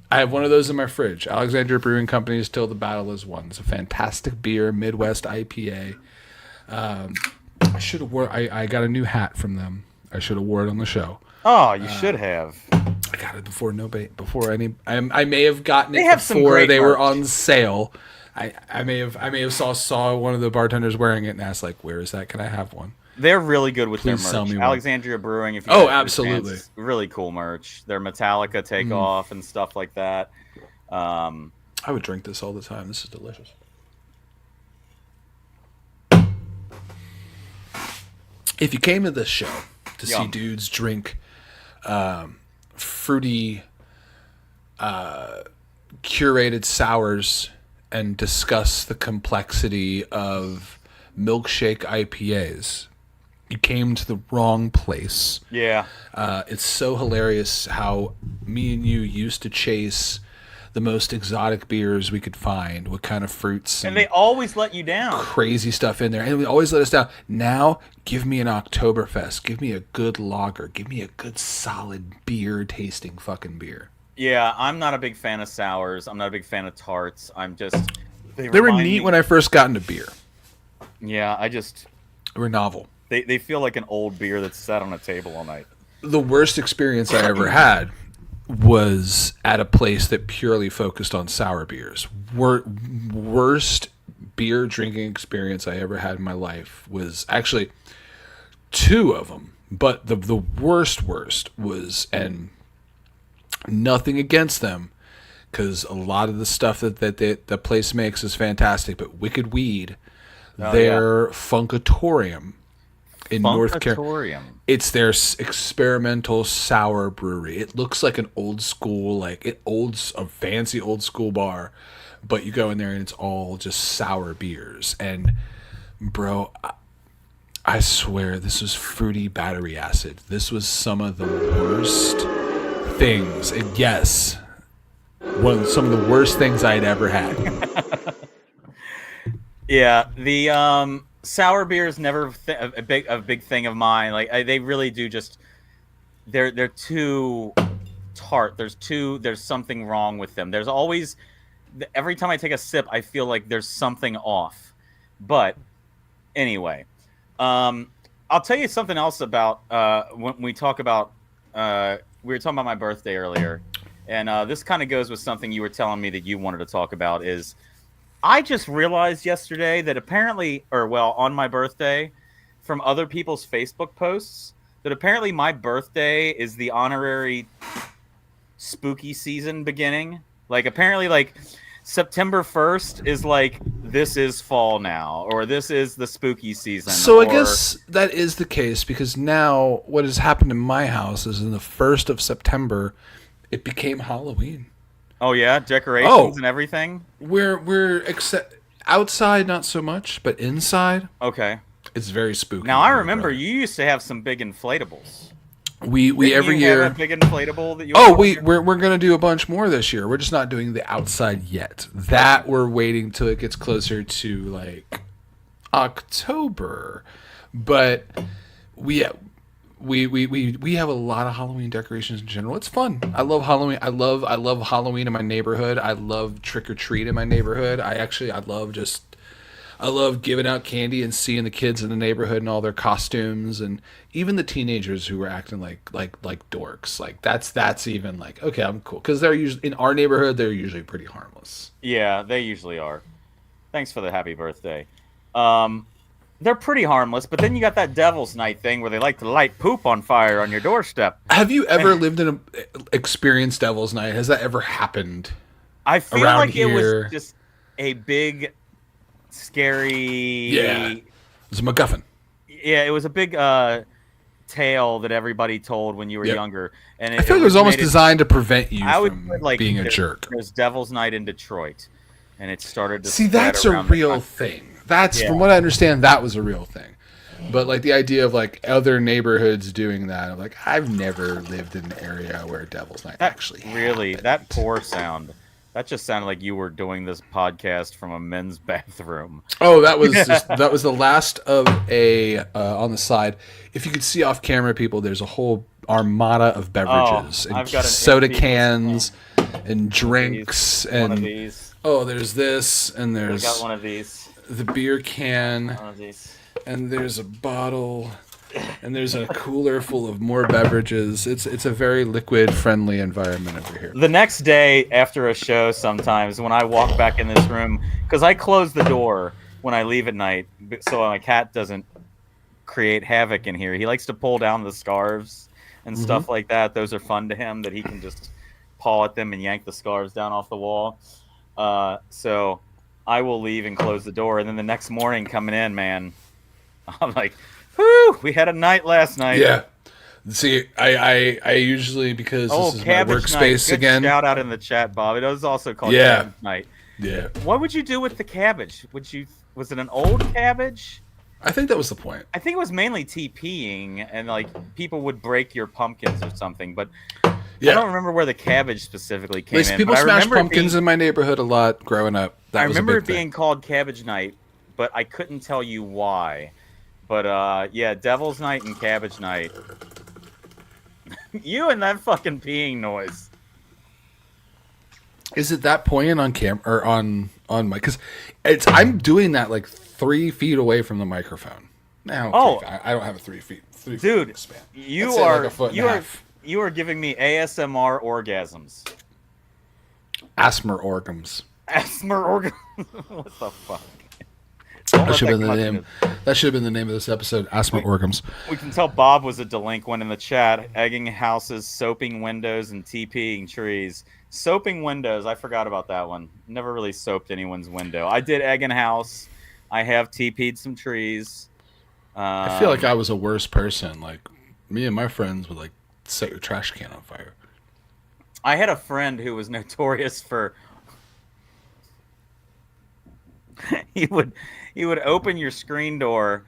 I have one of those in my fridge. Alexandria Brewing Company's Till the Battle Is Won. It's a fantastic beer, Midwest IPA. I should have wore. I got a new hat from them. I should have wore it on the show. Oh, you should have. I got it before I may have gotten it have some before great they were merch. on sale. I may have saw one of the bartenders wearing it and asked like, where is that? Can I have one? They're really good with Please their sell merch. me one. Alexandria Brewing, if you Oh, guys get a absolutely. chance, really cool merch. Their Metallica takeoff and stuff like that. I would drink this all the time. This is delicious. If you came to this show to see Yum. dudes drink fruity, curated sours and discuss the complexity of milkshake IPAs, you came to the wrong place. Yeah. It's so hilarious how me and you used to chase the most exotic beers we could find, what kind of fruits And they always let you down. crazy stuff in there, and we always let us down. Now, give me an Oktoberfest, give me a good lager, give me a good solid beer tasting fucking beer. Yeah, I'm not a big fan of sours. I'm not a big fan of tarts. I'm just They were remind neat me- when I first got into beer. Yeah, I just They were novel. they feel like an old beer that's sat on a table all night. The worst experience I ever had was at a place that purely focused on sour beers. Worst beer drinking experience I ever had in my life was actually two of them, but the worst was, and nothing against them, because a lot of the stuff that the place makes is fantastic, but Wicked Weed, their Funkatorium in North Carolina. Funkatorium. It's their experimental sour brewery. It looks like an old school, a fancy old school bar, but you go in there and it's all just sour beers. And bro, I swear this was fruity battery acid. This was some of the worst things. And yes, some of the worst things I'd ever had. Yeah, the sour beer is never a big thing of mine. Like they really do just they're too tart. There's something wrong with them. There's always every time I take a sip, I feel like there's something off. But anyway, I'll tell you something else about when we talk about we were talking about my birthday earlier, and this kind of goes with something you were telling me that you wanted to talk about is. I just realized yesterday that apparently, on my birthday, from other people's Facebook posts, that apparently my birthday is the honorary spooky season beginning. Like, apparently, September 1st is like, this is fall now, or this is the spooky season. So I or, guess that is the case because now what has happened in my house is in the 1st of September, it became Halloween. oh yeah, decorations Oh. and everything. We're outside not so much, but inside Okay. it's very spooky. Now I here, remember brother. you used to have some big inflatables. we Didn't every you year. have a big inflatable that you? Oh, would- we're gonna do a bunch more this year. We're just not doing the outside yet. That we're waiting till it gets closer to like October. But we have a lot of Halloween decorations in general. It's fun. I love Halloween. I love Halloween in my neighborhood. I love trick or treat in my neighborhood. I love giving out candy and seeing the kids in the neighborhood and all their costumes, and even the teenagers who were acting like dorks. Like that's even like, okay, I'm cool because they're usually in our neighborhood. They're usually pretty harmless. Yeah, they usually are. Thanks for the happy birthday. They're pretty harmless, but then you got that Devil's Night thing where they like to light poop on fire on your doorstep. Have you ever lived in a experienced Devil's Night? Has that ever happened? I feel Around like it here. was just a big, scary. Yeah. It's a MacGuffin. Yeah, it was a big tale that everybody told when you were Yep. younger, and I feel like it was almost originated- designed to prevent you I would from put, like, being a jerk. There's Devil's Night in Detroit, and it started to See, spread that's a around the real country. thing. That's Yeah. from what I understand, that was a real thing. But like the idea of like other neighborhoods doing that, I'm like, I've never lived in an area where Devil's Night That actually really happened. that poor sound. That just sounded like you were doing this podcast from a men's bathroom. Oh, that was that was the last of a on the side. If you could see off camera, people, there's a whole armada of beverages Oh, I've and got an soda empty- cans and drinks One of and these. oh, there's this and I there's got one of these. the beer can One of these. and there's a bottle and there's a cooler full of more beverages. It's a very liquid friendly environment over here. The next day after a show, sometimes when I walk back in this room, because I close the door when I leave at night, so my cat doesn't create havoc in here. He likes to pull down the scarves and stuff like that. Those are fun to him, that he can just paw at them and yank the scarves down off the wall. So I will leave and close the door, and then the next morning coming in, man, I'm like, whew, we had a night last night. Yeah. See, I usually, because Oh, this is my Cabbage Night. workspace Good again. shout out in the chat, Bob. It was also called Yeah. Cabbage Night. Yeah. What would you do with the cabbage? Was it an old cabbage? I think that was the point. I think it was mainly TPing, and like people would break your pumpkins or something. But Yeah. I don't remember where the cabbage specifically came in. People but I smashed remember it pumpkins being- in my neighborhood a lot growing up. That I was a remember big it being thing. called Cabbage Night, but I couldn't tell you why. But yeah, Devil's Night and Cabbage Night. You and that fucking peeing noise. Is it that poignant on camera or on mic? Because I'm doing that like 3 feet away from the microphone. Now, Oh. I don't have a 3 feet. 3 Dude, foot span. You I'd say like are a foot and you a are half. you are giving me ASMR orgasms. Asthma organs. Asthma orgasm. What the fuck? Don't That let should have been come the up name. to- That should have been the name of this episode. Asthma organs. We can tell Bob was a delinquent in the chat, egging houses, soaping windows, and TPing trees. Soaping windows, I forgot about that one. Never really soaped anyone's window. I did egg and house. I have TP'd some trees. I feel like I was a worse person. Like me and my friends would like set your trash can on fire. I had a friend who was notorious for he would open your screen door,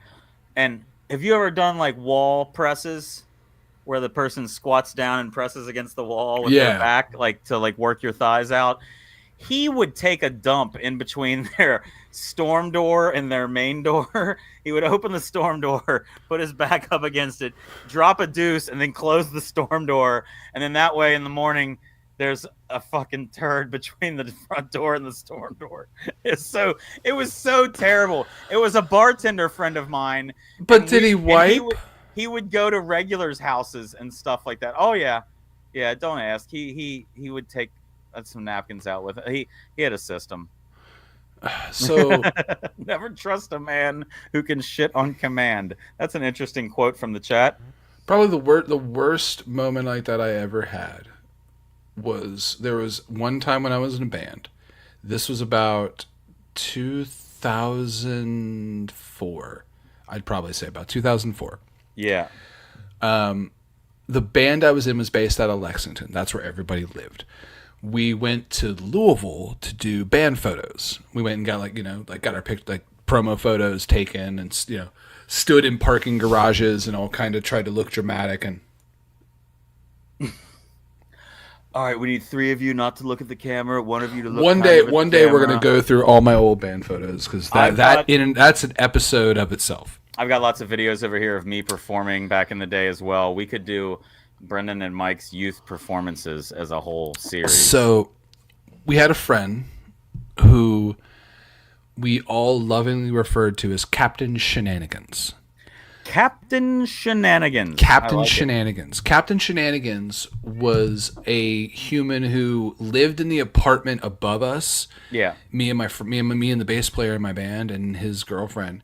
and have you ever done like wall presses where the person squats down and presses against the wall with Yeah. their back, like to like work your thighs out? He would take a dump in between their storm door and their main door. He would open the storm door, put his back up against it, drop a deuce, and then close the storm door. And then that way in the morning, there's a fucking turd between the front door and the storm door. It was so terrible. It was a bartender friend of mine. But and did he and wipe? He would go to regulars' houses and stuff like that. Oh yeah, yeah. Don't ask. He would take some napkins out with it. He had a system. So Never trust a man who can shit on command. That's an interesting quote from the chat. probably the worst moment like that I ever had was there was one time when I was in a band. This was about 2004. I'd probably say about 2004. Yeah. The band I was in was based out of Lexington. That's where everybody lived. We went to Louisville to do band photos. We went and got got our promo photos taken, and stood in parking garages and all kind of tried to look dramatic. And All right, we need 3 of you not to look at the camera. 1 of you to look. one day we're gonna go through all my old band photos, because that's an episode of itself. I've got lots of videos over here of me performing back in the day as well. We could do Brendan and Mike's youth performances as a whole series. So we had a friend who we all lovingly referred to as Captain Shenanigans. Captain Shenanigans. Captain Shenanigans. Captain Shenanigans was a human who lived in the apartment above us. Yeah. Me and the bass player in my band and his girlfriend.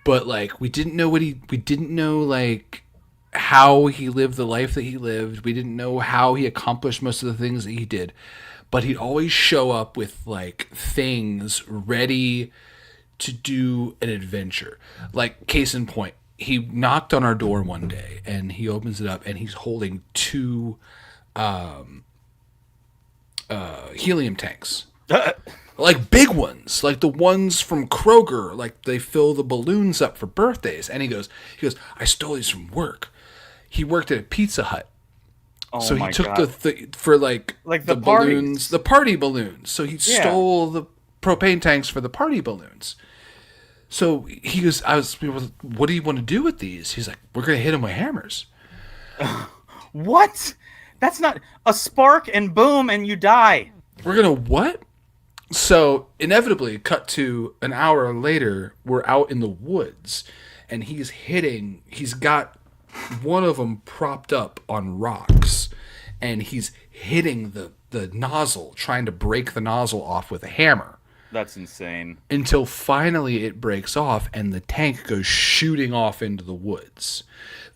But we didn't know how he lived the life that he lived. We didn't know how he accomplished most of the things that he did. But he'd always show up with things ready to do an adventure. Case in point, he knocked on our door one day and he opens it up and he's holding 2 helium tanks. Big ones, the ones from Kroger, they fill the balloons up for birthdays. And he goes, I stole these from work. He worked at a Pizza Hut. Oh, so my he took God. the balloons, the party balloons. So he stole the propane tanks for the party balloons. So he goes, what do you want to do with these? He's like, we're going to hit them with hammers. What? That's not a spark and boom and you die. We're going to what? So inevitably, cut to an hour later, we're out in the woods and he's got one of them propped up on rocks and he's hitting the nozzle, trying to break the nozzle off with a hammer. That's insane. Until finally it breaks off and the tank goes shooting off into the woods.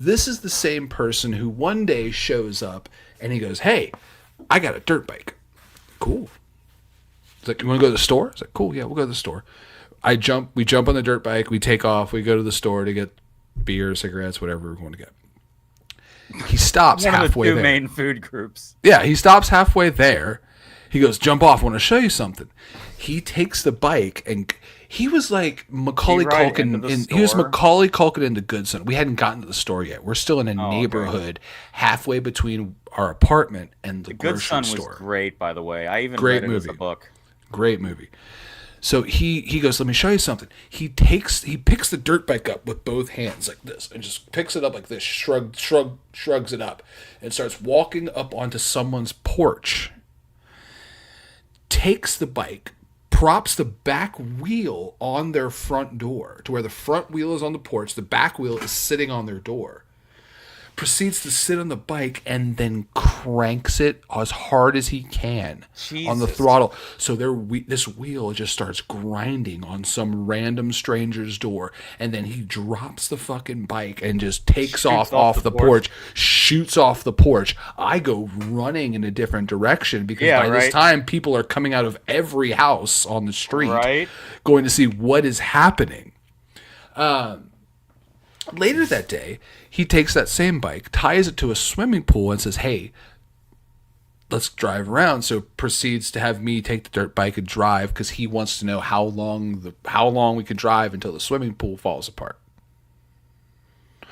This is the same person who one day shows up and he goes, hey, I got a dirt bike. Cool. He's like, you want to go to the store? It's like, cool, yeah, we'll go to the store. We jump on the dirt bike, we take off, we go to the store to get beer, cigarettes, whatever we're going to get. He stops halfway there. 2 main food groups. Yeah, he stops halfway there. He goes, jump off, I want to show you something. He takes the bike, and he was like Macaulay Culkin. He was Macaulay Culkin into Good Son. We hadn't gotten to the store yet. We're still in a neighborhood halfway between our apartment and the grocery store. Good Son was great, by the way. I even read it as a book. Great movie. So he goes, let me show you something. He picks the dirt bike up with both hands like this and just picks it up like this, shrugs it up, and starts walking up onto someone's porch. Takes the bike, props the back wheel on their front door to where the front wheel is on the porch, the back wheel is sitting on their door. Proceeds to sit on the bike and then cranks it as hard as he can on the throttle. So this wheel just starts grinding on some random stranger's door, and then he drops the fucking bike and just takes off the porch, shoots off the porch. I go running in a different direction because by this time people are coming out of every house on the street, going to see what is happening. Later that day, he takes that same bike, ties it to a swimming pool, and says, hey, let's drive around. So proceeds to have me take the dirt bike and drive because he wants to know how long we can drive until the swimming pool falls apart.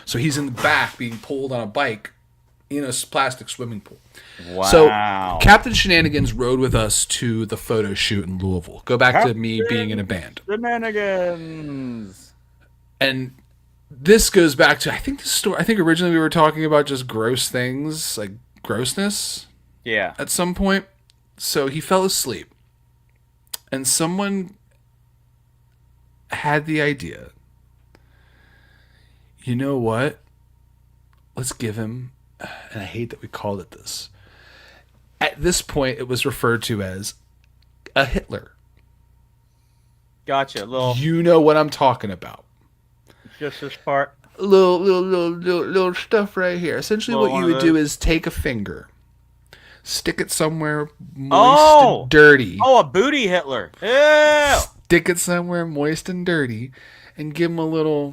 So he's in the back being pulled on a bike in a plastic swimming pool. Wow. So Captain Shenanigans rode with us to the photo shoot in Louisville. Go back to me being in a band. Shenanigans. And this goes back to, I think originally we were talking about just gross things, like grossness. Yeah. At some point. So he fell asleep. And someone had the idea, you know what? Let's give him, and I hate that we called it this. At this point, it was referred to as a Hitler. Gotcha. You know what I'm talking about. Just this part. Little stuff right here. Essentially what you would do is take a finger, Stick it somewhere moist Oh! and dirty. Oh, a booty Hitler. Ew! Stick it somewhere moist and dirty, and give him a little.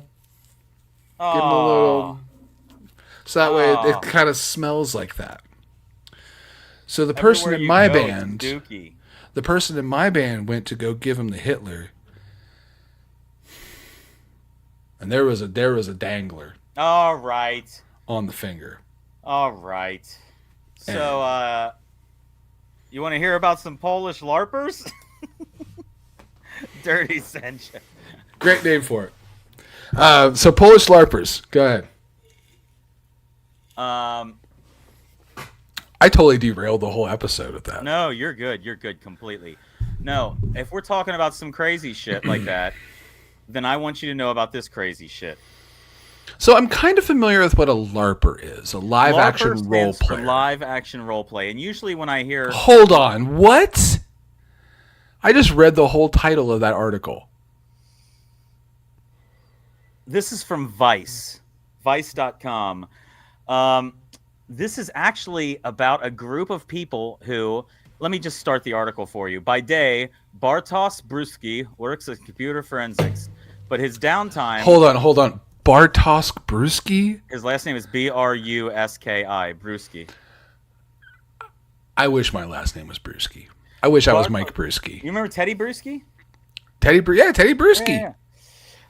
Give him a Oh. little. So that way it Oh. kind of smells like that. So the person Everywhere in you my go, it's band, dookie. the person in my band went to go give him the Hitler, and there was a dangler All right. on the finger. All right. So, you want to hear about some Polish LARPers? Dirty Sencha. Great name for it. So Polish LARPers. Go ahead. I totally derailed the whole episode with that. No, you're good. You're good completely. No, if we're talking about some crazy shit like that, then I want you to know about this crazy shit. So I'm kind of familiar with what a LARPer is, a live LARPer action role stands for player. live action role play, and usually when I hear Hold on, what? I just read the whole title of that article. this is from Vice, Vice.com. This is actually about a group of people who, let me just start the article for you. By day, Bartosz Bruski works in computer forensics, but his downtime... Hold on. Bartosz Bruski? His last name is B-R-U-S-K-I, Bruski. I wish my last name was Bruski. I wish I was Mike Bruski. You remember Teddy Bruski? Teddy Bruski.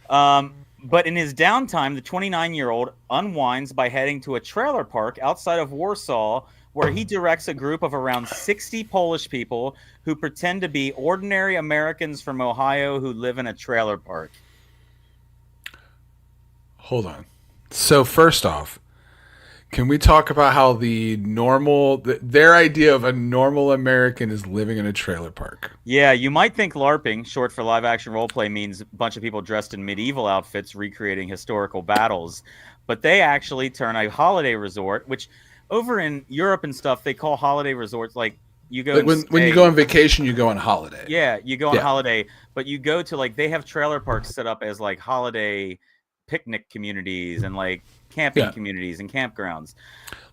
Yeah. But in his downtime, the 29-year-old unwinds by heading to a trailer park outside of Warsaw, where he directs a group of around 60 Polish people who pretend to be ordinary Americans from Ohio who live in a trailer park. Hold on. So first off, can we talk about how their idea of a normal American is living in a trailer park? Yeah, you might think LARPing, short for live action roleplay, means a bunch of people dressed in medieval outfits recreating historical battles. But they actually turn a holiday resort, which over in Europe and stuff, they call holiday resorts like you go Like when you go on vacation, you go on holiday. Yeah, you go on holiday, but you go to like they have trailer parks set up as like holiday picnic communities and like camping communities and campgrounds.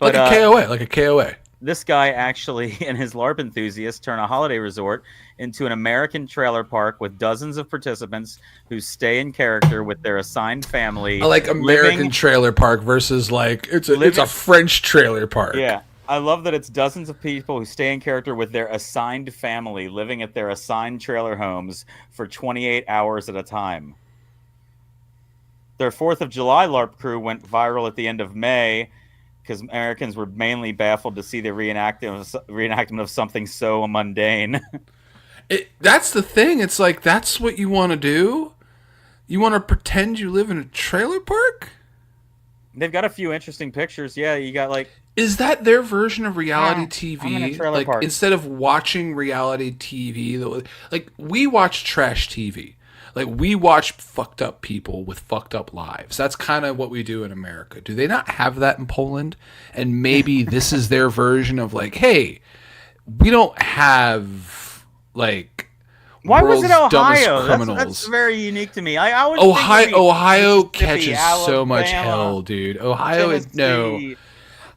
But, like a KOA. This guy actually and his LARP enthusiasts turn a holiday resort into an American trailer park with dozens of participants who stay in character with their assigned family. I like American trailer park versus like it's a French trailer park. Yeah. I love that it's dozens of people who stay in character with their assigned family living at their assigned trailer homes for 28 hours at a time. Their 4th of July LARP crew went viral at the end of May because Americans were mainly baffled to see the reenactment of something so mundane. That's the thing. It's like, that's what you want to do? You want to pretend you live in a trailer park? They've got a few interesting pictures. Yeah, you got like... Is that their version of reality TV? I'm in a trailer like park. Instead of watching reality TV, like we watch trash TV. Like, we watch fucked up people with fucked up lives. That's kind of what we do in America. Do they not have that in Poland? And maybe this is their version of, like, hey, we don't have, like, why was it Ohio? Criminals. That's very unique to me. I always Ohio catches Alabama, so much hell, dude. Ohio is, no.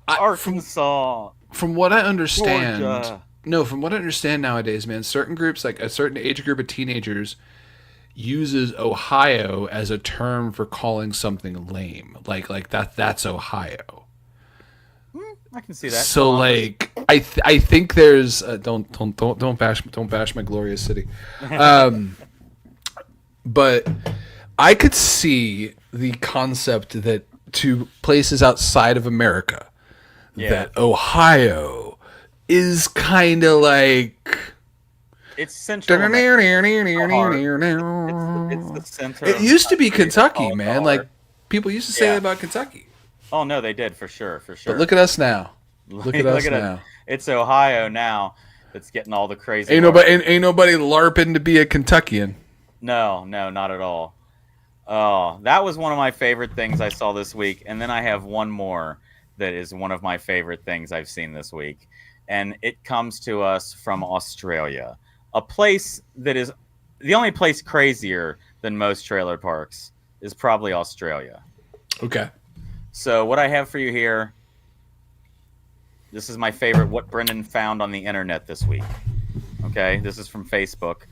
Arkansas. From what I understand... Georgia. No, from what I understand nowadays, man, certain groups, like a certain age group of teenagers... uses Ohio as a term for calling something lame, like that's Ohio. I can see that. So like I think there's don't bash my glorious city, but I could see the concept that to places outside of America that Ohio is kind of like. It's central. It's the center. It used to be Kentucky, man. Like people used to say that about Kentucky. Oh no, they did for sure. But look at us now. Look at us now. It's Ohio now that's getting all the crazy. Ain't nobody LARPing to be a Kentuckian. No, not at all. Oh, that was one of my favorite things I saw this week, and then I have one more that is one of my favorite things I've seen this week, and it comes to us from Australia. A place that is the only place crazier than most trailer parks is probably Australia. Okay. So what I have for you here, This is my favorite. What Brendan found on the internet this week. Okay, this is from Facebook.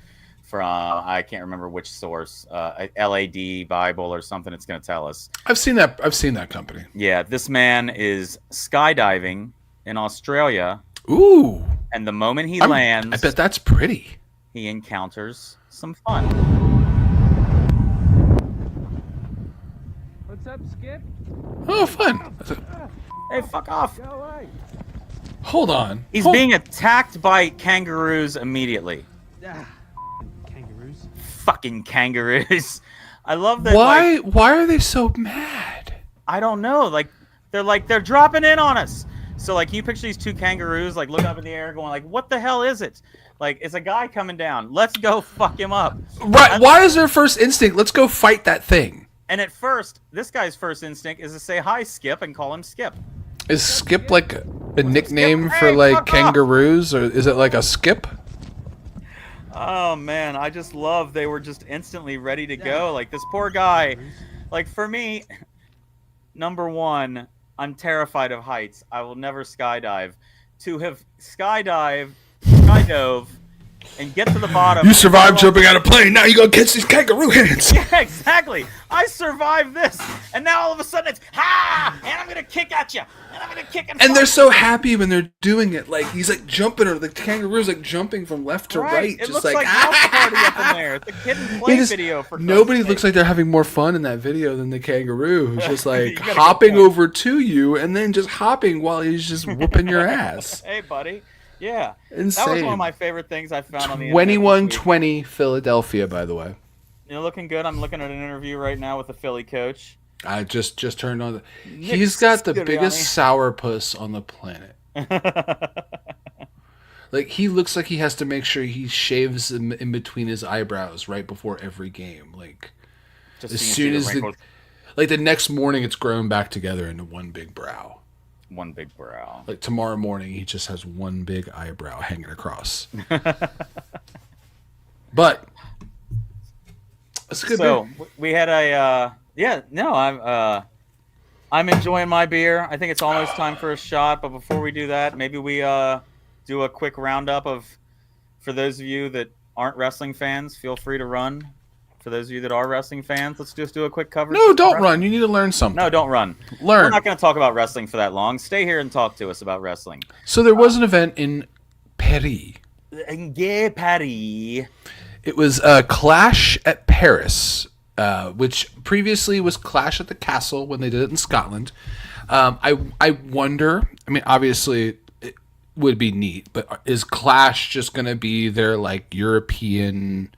From I can't remember which source, LAD Bible or something. It's going to tell us. I've seen that company. Yeah, this man is skydiving in Australia. Ooh! And the moment he lands, I bet that's pretty. He encounters some fun. What's up, Skip? Oh, fun! Hey, fuck off! Go away. Hold on. He's being attacked by kangaroos immediately. Kangaroos. Fucking kangaroos! I love that. Why? Why are they so mad? I don't know. They're dropping in on us. So like, can you picture these two kangaroos like looking up in the air, going like, "What the hell is it?" Like, it's a guy coming down. Let's go fuck him up. Right? Why is their first instinct? Let's go fight that thing. And at first, this guy's first instinct is to say hi, Skip, and call him Skip. Is Skip like a nickname Skip, for hey, like fuck kangaroos, or is it like a skip? Oh man, I just love they were just instantly ready to go. Like this poor guy. Like for me, number one, I'm terrified of heights. I will never skydive. To have skydove, and get to the bottom. You survived jumping out of a plane. Now you gonna catch these kangaroo hands. Yeah, exactly. I survived this, and now all of a sudden it's ha, and I'm gonna kick at you, and I'm gonna kick And they're so happy when they're doing it. Like he's like jumping, or the kangaroo's like jumping from left to right, It just looks like house party up in there. It's a kid and play video for nobody Christ's looks sake. like they're having more fun in that video than the kangaroo, who's just like You got a good hopping point. over to you and then just hopping while he's just whooping your ass. Hey, buddy. Yeah. Insane. That was one of my favorite things I found on the internet. 21-20 Philadelphia, by the way. You're looking good. I'm looking at an interview right now with the Philly coach. I just turned on. He's got the biggest sourpuss on the planet. Like he looks like he has to make sure he shaves in between his eyebrows right before every game. Like Just as so you can soon see as wrinkles. like the next morning, it's grown back together into one big brow. One big brow. Like tomorrow morning, he just has one big eyebrow hanging across. But it's a good beer. We had a I'm enjoying my beer. I think it's almost time for a shot, but before we do that, maybe we do a quick roundup of, for those of you that aren't wrestling fans, feel free to run. For those of you that are wrestling fans, let's just do a quick coverage. No, don't run. You need to learn something. No, don't run. Learn. We're not going to talk about wrestling for that long. Stay here and talk to us about wrestling. So there was an event in Paris. Yeah, Patty. It was Clash at Paris, which previously was Clash at the Castle when they did it in Scotland. I wonder. I mean, obviously it would be neat, but is Clash just going to be their like European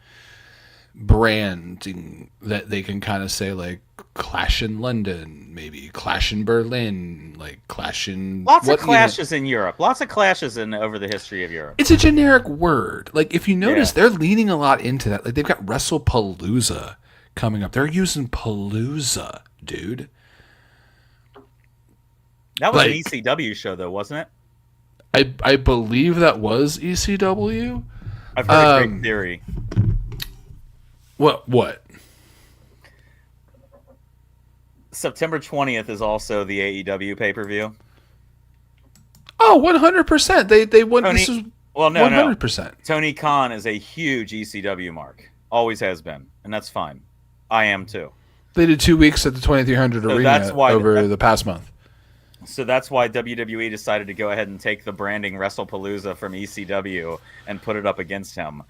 branding that they can kind of say like Clash in London, maybe Clash in Berlin, like Clash in Lots of clashes in Europe. Lots of clashes in over the history of Europe. It's a generic word. Like if you notice, they're leaning a lot into that. Like they've got WrestlePalooza coming up. They're using Palooza, dude. That was like, an ECW show, though, wasn't it? I believe that was ECW. I've heard a great theory. What? September 20th is also the AEW pay-per-view. Oh, 100%. They won. Tony, this is well, no, 100%. Tony Khan is a huge ECW mark. Always has been, and that's fine. I am too. They did 2 weeks at the 2300 So Arena that's why over the past month. So that's why WWE decided to go ahead and take the branding WrestlePalooza from ECW and put it up against him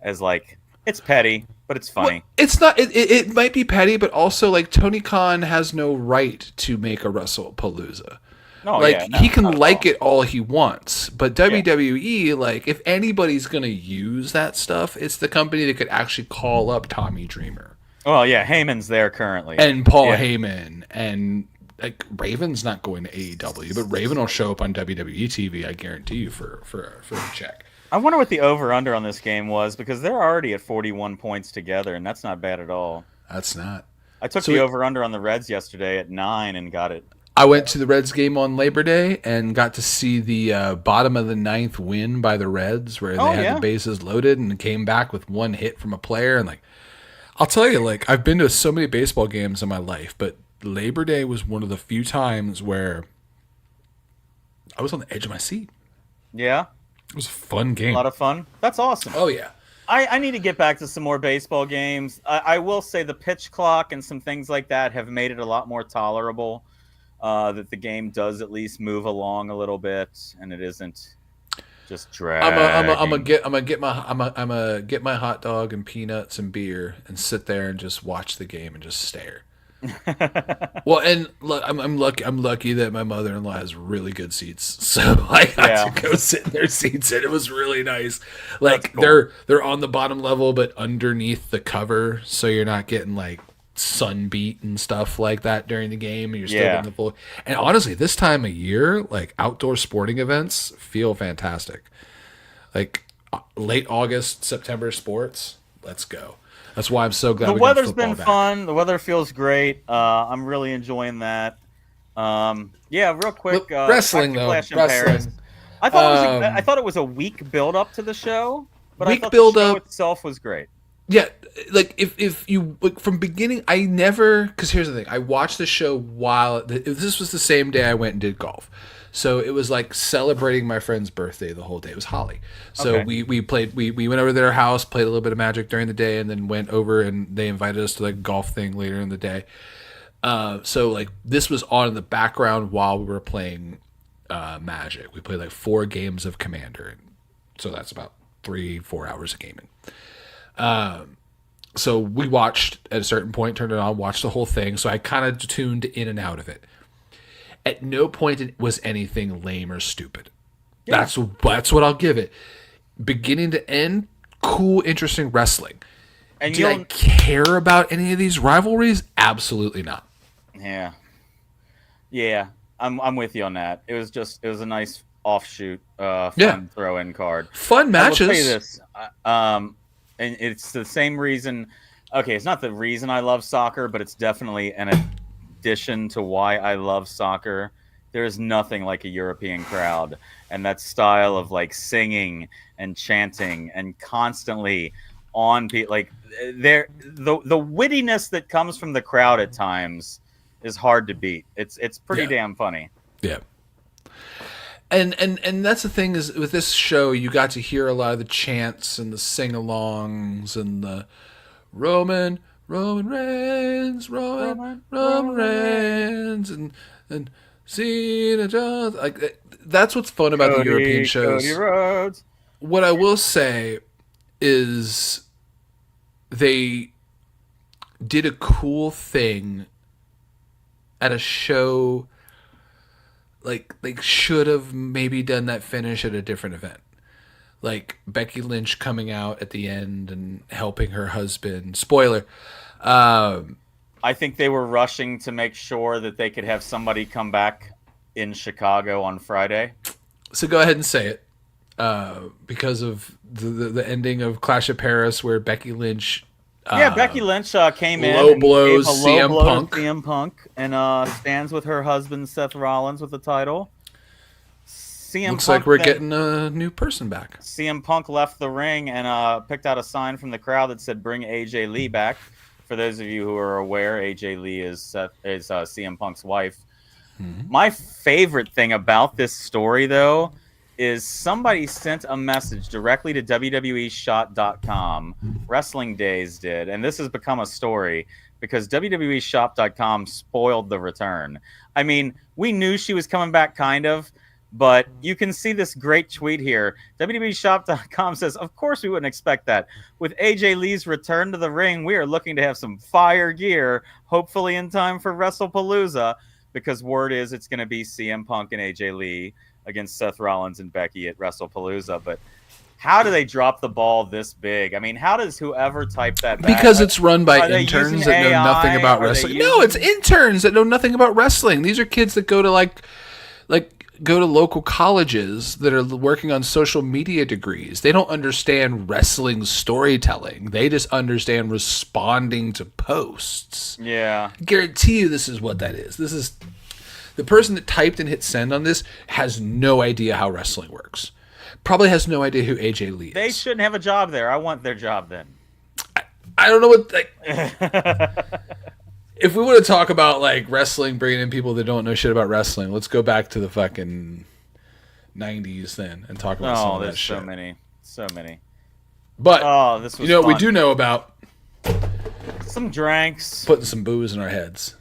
as like, it's petty, but it's funny. Well, it's not. It might be petty, but also like Tony Khan has no right to make a WrestlePalooza. No, like yeah, no, he can not at like all. it all he wants, but WWE, like if anybody's gonna use that stuff, it's the company that could actually call up Tommy Dreamer. Well, yeah, Heyman's there currently, and Paul Yeah. Heyman, and like Raven's not going to AEW, but Raven will show up on WWE TV, I guarantee you, for a check. I wonder what the over-under on this game was, because they're already at 41 points together, and that's not bad at all. That's not. I took So the over-under on the Reds yesterday at 9 and got it. I went to the Reds game on Labor Day and got to see the bottom of the ninth win by the Reds, where they had the bases loaded and came back with one hit from a player. And like, I'll tell you, like I've been to so many baseball games in my life, but Labor Day was one of the few times where I was on the edge of my seat. Yeah, It was a fun a game. lot of fun. That's awesome. Oh yeah. I need to get back to some more baseball games. I will say the pitch clock and some things like that have made it a lot more tolerable. That the game does at least move along a little bit, and it isn't just dragging. I'm gonna get my hot dog and peanuts and beer and sit there and just watch the game and just stare. Well, and look, I'm lucky that my mother-in-law has really good seats, so I got to go sit in their seats, and it was really nice. Like cool. they're on the bottom level, but underneath the cover, so you're not getting like sun beat and stuff like that during the game, and you're still getting the full. And honestly, this time of year, like outdoor sporting events feel fantastic. Like late August, September sports, let's go. That's why I'm so glad The we got weather's football been back. fun. The weather feels great. I'm really enjoying that. Yeah, real quick. Wrestling, back to though. Clash in Wrestling. Paris. I thought it was a weak build up to the show, but I Weak thought build the show up. itself was great. Yeah, like if you like from beginning, I never, because here's the thing, I watched the show while this was the same day I went and did golf, so it was like celebrating my friend's birthday the whole day. It was Holly, so Okay. we went over to their house, played a little bit of Magic during the day, and then went over and they invited us to like golf thing later in the day. So like this was on in the background while we were playing Magic. We played like 4 games of Commander, and so that's about 3-4 hours of gaming. So we watched at a certain point, turned it on, watched the whole thing. So I kind of tuned in and out of it. At no point was anything lame or stupid. Yeah. That's what I'll give it. Beginning to end, cool, interesting wrestling. And Did I care about any of these rivalries? Absolutely not. Yeah, I'm with you on that. It was a nice offshoot, fun throw-in card. Fun matches. I will tell you this, and it's the same reason. Okay, it's not the reason I love soccer, but it's definitely an addition to why I love soccer. There is nothing like a European crowd, and that style of like singing and chanting and constantly on like the wittiness that comes from the crowd at times is hard to beat. It's pretty damn funny. Yeah. And that's the thing is with this show, you got to hear a lot of the chants and the sing-alongs and the Roman Reigns, Roman Reigns, and Cena Jones. Like that's what's fun about the European shows. Cody Rhodes. What I will say is they did a cool thing at a show. Like they should have maybe done that finish at a different event. Like Becky Lynch coming out at the end and helping her husband. Spoiler. I think they were rushing to make sure that they could have somebody come back in Chicago on Friday. So go ahead and say it. Because of the ending of Clash of Paris where Becky Lynch... Becky Lynch came in low and blows gave a CM low blow Punk. to CM Punk and stands with her husband Seth Rollins with the title. CM Looks Punk like we're then- getting a new person back. CM Punk left the ring and picked out a sign from the crowd that said "Bring AJ Lee back." For those of you who are aware, AJ Lee is CM Punk's wife. Mm-hmm. My favorite thing about this story, though, is somebody sent a message directly to WWEshop.com. Wrestling Days did, and this has become a story because WWEshop.com spoiled the return. I mean, we knew she was coming back, kind of. But you can see this great tweet here. WWEshop.com says, of course we wouldn't expect that. With AJ Lee's return to the ring, we are looking to have some fire gear, hopefully in time for WrestlePalooza, because word is it's going to be CM Punk and AJ Lee against Seth Rollins and Becky at WrestlePalooza. But how do they drop the ball this big? I mean, how does whoever typed that back? Because it's run by Are they interns using that know AI? nothing about Are they wrestling. using- No, it's interns that know nothing about wrestling. These are kids that go to go to local colleges that are working on social media degrees. They don't understand wrestling storytelling. They just understand responding to posts. Yeah. I guarantee you this is what that is. This is the person that typed and hit send on this has no idea how wrestling works. Probably has no idea who AJ Lee is. They shouldn't have a job there. I want their job then. I don't know what if we want to talk about like wrestling, bringing in people that don't know shit about wrestling, let's go back to the fucking 90s then and talk about some Oh, of that there's shit. so many. But Oh, this was you know what we fun. do know about Some drinks. putting some booze in our heads.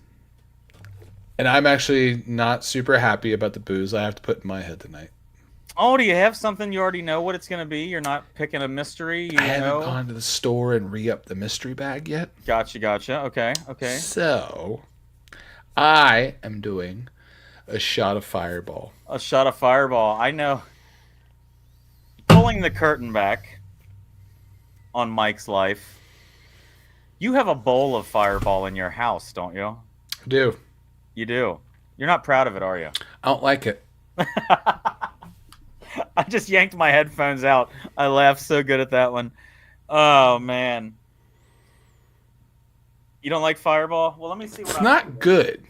And I'm actually not super happy about the booze I have to put in my head tonight. Oh, do you have something you already know what it's going to be? You're not picking a mystery? You I haven't know? gone to the store and re-up the mystery bag yet. Gotcha. Okay. So, I am doing a shot of Fireball. A shot of Fireball. I know. Pulling the curtain back on Mike's life. You have a bowl of Fireball in your house, don't you? I do. You do. You're not proud of it, are you? I don't like it. I just yanked my headphones out. I laughed so good at that one. Oh, man. You don't like Fireball? Well, let me see what It's not good.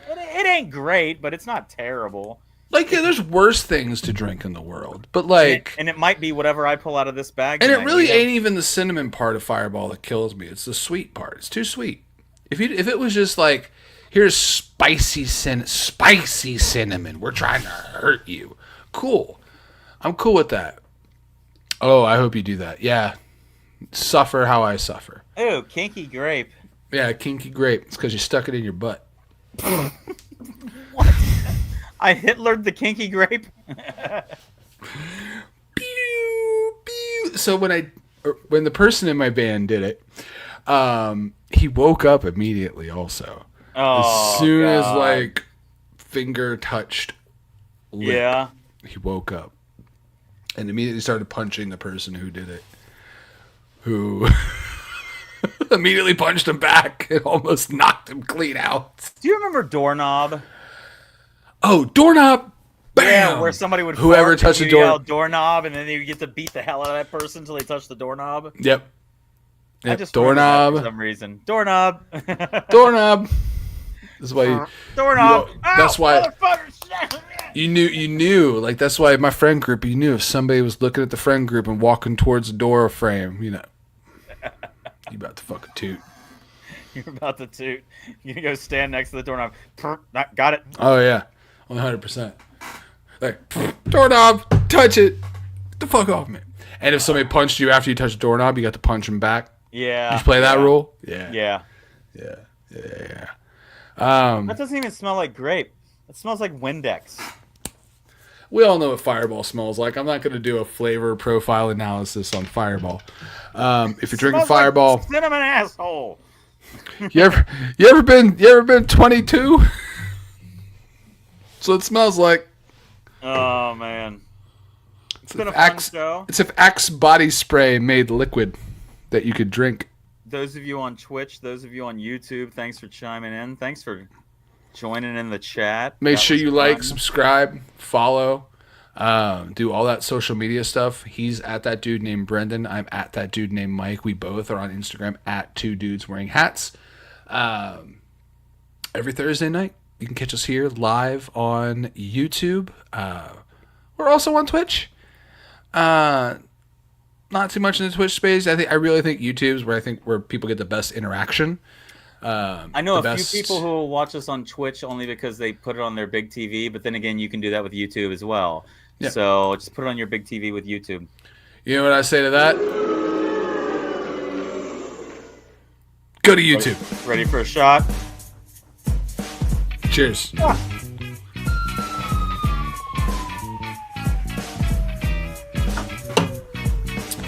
It ain't great, but it's not terrible. Like, yeah, there's worse things to drink in the world. But, like... And it might be whatever I pull out of this bag. And it tonight. really Yeah. ain't even the cinnamon part of Fireball that kills me. It's the sweet part. It's too sweet. If it was just like, here's spicy cinnamon. We're trying to hurt you. Cool. I'm cool with that. Oh, I hope you do that. Yeah. Suffer how I suffer. Ooh, kinky grape. Yeah, kinky grape. It's because you stuck it in your butt. I Hitlered the kinky grape. Pew, pew. So when the person in my band did it, he woke up immediately also. Oh, As soon as God. like finger touched lip, Yeah. he woke up and immediately started punching the person who did it. Who immediately punched him back and almost knocked him clean out. Do you remember Doorknob? Oh, doorknob! Bam! Yeah, where somebody would Whoever fart touched and the you door. yell doorknob, and then you get to beat the hell out of that person until they touch the doorknob. Yep. I Yep. just remember that Doorknob. for some reason. Doorknob. Doorknob. That's why you, Doorknob. You know, that's why- Motherfucker. you knew. Like that's why my friend group. You knew if somebody was looking at the friend group and walking towards the door frame. You know, you about to fucking toot. You're about to toot. You're gonna go stand next to the doorknob. Got it. Oh yeah, 100%. Like doorknob, touch it. Get the fuck off me. And if somebody punched you after you touched the doorknob, you got to punch them back. Yeah. Did you play that yeah. rule? Yeah. Yeah. Yeah. That doesn't even smell like grape. It smells like Windex. We all know what Fireball smells like. I'm not going to do a flavor profile analysis on Fireball. If you're drinking Smells like Fireball, cinnamon asshole. you ever been 22? So it smells like. Oh man. It's been a fun Axe, show. it's if Axe body spray made liquid that you could drink. Those of you on Twitch, those of you on YouTube, thanks for chiming in. Thanks for joining in the chat. Make That sure was you like, fun. subscribe, follow, do all that social media stuff. He's at that dude named Brendan. I'm at that dude named Mike. We both are on Instagram at 2dudes-wearing-hats. Every Thursday night, you can catch us here live on YouTube. We're also on Twitch. Not too much in the Twitch space. I really think YouTube's where people get the best interaction. I know the a best- few people who will watch us on Twitch only because they put it on their big TV, but then again, you can do that with YouTube as well. Yeah. So just put it on your big TV with YouTube. You know what I say to that? Go to YouTube. Ready for a shot? Cheers.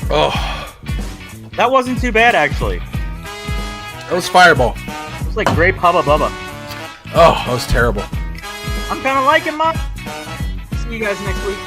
Oh, That wasn't too bad, actually. that was Fireball. It was like grape hubba bubba. Oh, that was terrible. I'm kind of liking mine. See you guys next week.